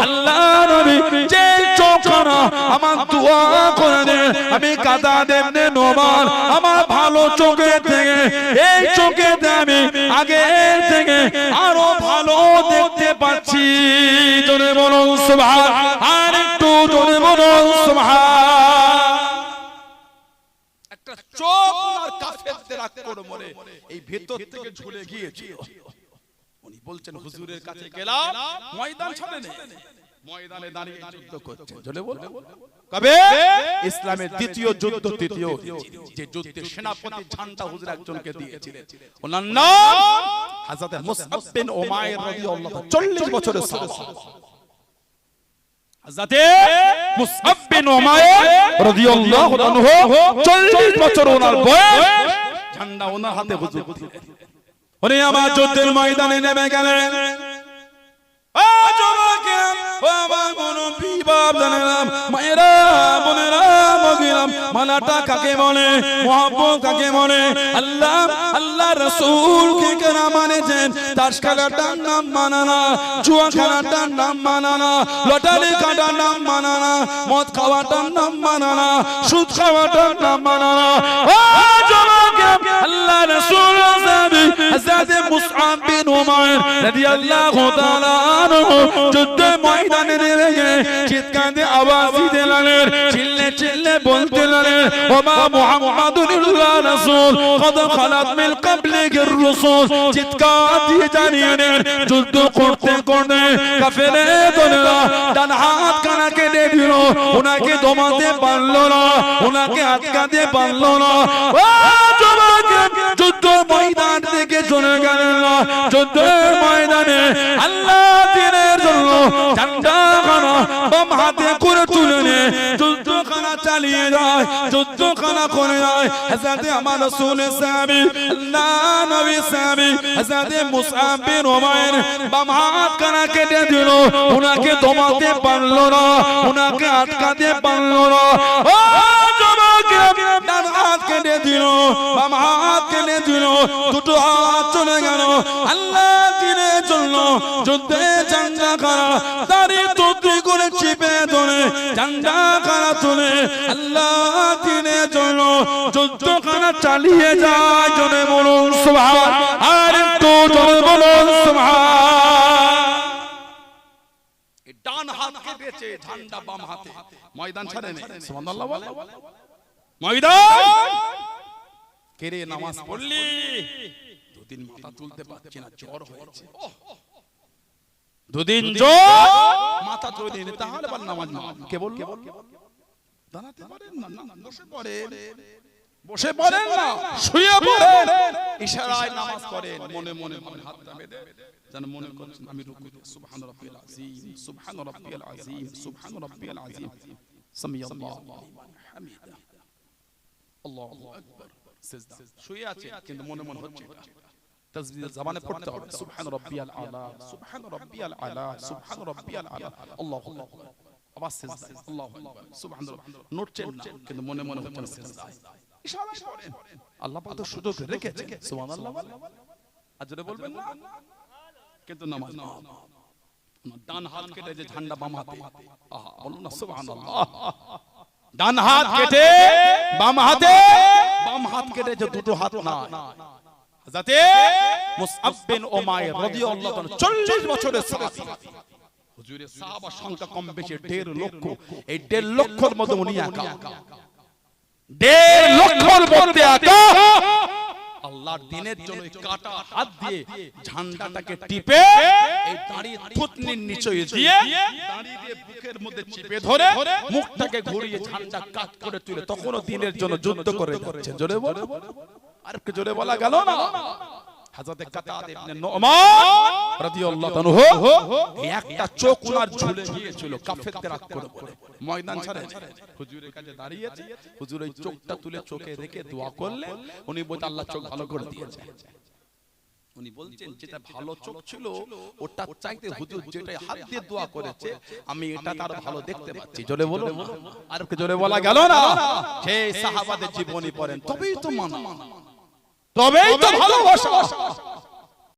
আল্লাহ নবী যে চোখটা আমার দোয়া করে দেন আমি কাতাদা ইবনে নোমান আমার ভালো চোখে থেকে এই চোখে আমি আগে থেকে আরো ভালো দেখতে পাচ্ছি জোরে বলুন সুবহান আর একটু জোরে বলুন সুবহান একটা চোখ আর কাফেরদের আক্রমণে এই ভেতর থেকে ঝুলে গিয়েছিল উনি বলছেন হুজুরের কাছে গেলাম ময়দান ছাড়ে নেই ময়দানে দাঁড়িয়ে যুদ্ধ করছে জোরে বল কবে ইসলামের দ্বিতীয় যুদ্ধ তৃতীয় যে যুদ্ধে সেনাপতি ঝান্ডা হুজুর একজনকে দিয়েছিলেন ওনার নাম হযরত মুসআব বিন উমাইর রাদিয়াল্লাহু 40 বছরের সাহাবী হযরত মুসআব বিন উমাইর রাদিয়াল্লাহু আনহু 40 বছর ওনার বয়স ঝান্ডা ওনার হাতে হুজুর দিলেন উনি আমার যুদ্ধের ময়দানে নেমে গেলেন ও যুবকেরা ও আমার মুরব্বি বাপ জানেন মায়েরা বোনেরা মগিরাম মালাটা কাকে বলে মুহাব্বত কাকে বলে আল্লাহ আল্লাহ রাসূল কে কেন মানেছেন তাস খেলাটার নাম মানানা জুয়া খেলাটার নাম মানানা লটারি কাটার নাম মানানা মদ খাওয়াটার নাম মানানা সুদ খাওয়াটার নাম মানানা ও যুবকেরা আল্লাহ রাসূল সাহাবী হযরত মুসআব বিন উমাইর রাদিয়াল্লাহু তাআলা যুদ্ধে ময়দানে নেমে গিয়ে চিৎকার দিয়ে আওয়াজ দিতে লাগলেন চিল্লে চিল্লে বলতে লাগলেন ওমা মুহাম্মাদুর রাসূল কদ খালাত মিন ক্বাবলিহির রাসূল চিৎকার দিয়ে জানিয়ে দেন যুদ্ধ করতে করতে কাফেরে দলেরা ডান হাত কানা কেটে দিল ওনাকে দমাতে পারলো না ওনাকে আটকাতে পারলো না ও যুবক যুদ্ধ ময়দান থেকে চলে গেলেন না যুদ্ধের ময়দানে আল্লাহ দ্বীনের জন্য ঝান্ডাখানা বাম হাতে করে তুলে নিয়ে যুদ্ধখানা চালিয়ে যায় যুদ্ধখানা করে যায় হযরত আমার রাসূলের সাহাবী আল্লাহ নবী সাহাবী হযরত মুসআব বিন উমাইর বাম হাত কানা কেটে দিল ওনাকে দমাতে পারলো না ওনাকে আটকাতে পারলো না ও যুবক ডান হাত কেটে দিল বাম হাত কেটে দিল দুটো হাত চলে গেল আল্লাহ দ্বীনের জন্য যুদ্ধে ঝান্ডা খানা দাড়ি টুকরি করে চিপে ধরে ঝান্ডা খানা তুলে আল্লাহ দ্বীনের জন্য যুদ্ধখানা চালিয়ে যায় জোরে বলুন সুবহান আর একটু জোরে বলুন সুবহান ডান হাত কেটেছে ঝান্ডা বাম হাতে ময়দান ছাড়ে নেই সুবহানাল্লাহ বল ময়দান কেরে নামাজ পড়লি দুদিন মাথা তুলতে পারছি না জ্বর হয়েছে দুদিন জ্বর মাথা তুলে নিতে তাহলে বল নামাজ কে বলল দাঁড়াতে পারেন না বসে পড়েন বসে পড়েন না শুয়ে পড়েন ইশারায় নামাজ পড়েন মনে মনে হাতটা বেঁধে যেন মনে করছেন আমি রুকুতে সুবহান রাব্বিয়াল আযীম সুবহান রাব্বিয়াল আযীম সুবহান রাব্বিয়াল আযীম সামিয়াল্লাহু লিমান হামিদা আল্লাহু আকবার সিজদা শুয়ে আছে কিন্তু মনে মনে হচ্ছে তাসবিহ জবানে পড়তে হবে সুবহান রাব্বিয়াল আলা সুবহান রাব্বিয়াল আলা সুবহান রাব্বিয়াল আলা আল্লাহু আকবার আবার সিজদা আল্লাহু আকবার সুবহানাল্লাহ নড়ছেন না কিন্তু মনে মনে হচ্ছে সিজদা ইশারায় পড়েন আল্লাহ পাক তো সুযোগ রেখেছে সুবহানাল্লাহ আজরে বলবেন না কিন্তু নামাজ না ডান হাত কেটে যে ঝান্ডা বাম হাতে আহা বলুন না সুবহানাল্লাহ ডান হাত কেটে বাম হাত কেটে যে দুটো হাত না হযরত মুসআব বিন উমাইর রাদিয়াল্লাহু তাআলা 40 বছরের সাহাবী হুজুরের সাহাবা সংখ্যা কম বেশি 1.5 লক্ষ এই 1.5 লক্ষের মধ্যে উনি একা 1.5 লক্ষের মধ্যে একা আল্লাহর দিনের জন্য এই কাটা হাত দিয়ে ঝান্ডাটাকে টিপে এই দাঁড়িয়ে থুতনির নিচে দিয়ে দাঁড়িয়ে দিয়ে বুকের মধ্যে চিপে ধরে মুখটাকে ঘুরিয়ে ঝান্ডা কাত করে তুলে তখনও দিনের জন্য যুদ্ধ করে যাচ্ছে। জোরে বলো, আর একটু জোরে বলা গেল না? হযরত কাতাদা ইবনে নুমান রাদিয়াল্লাহু তাআলা একটা চোখ ওনার ঝুলে গিয়েছিল কাফেরদের আক্রমণ করে ময়দান ছাড়ে হুজুরের কাছে দাঁড়িয়েছে। হুজুর ওই চোখটা তুলে চোখে রেখে দোয়া করলেন। উনি বলতে আল্লাহ চোখ ভালো করে দিয়েছে। উনি বলছেন যেটা ভালো চোখ ছিল ওটা চাইতে হুজুর যেটা হাত দিয়ে দোয়া করেছে আমি এটা তার ভালো দেখতে পাচ্ছি। জোরে বলো, আর একটু জোরে বলা গেল না? সেই সাহাবাদের জীবনী পড়েন তবেই তো মানা, তবেই তো ভালোবাসা।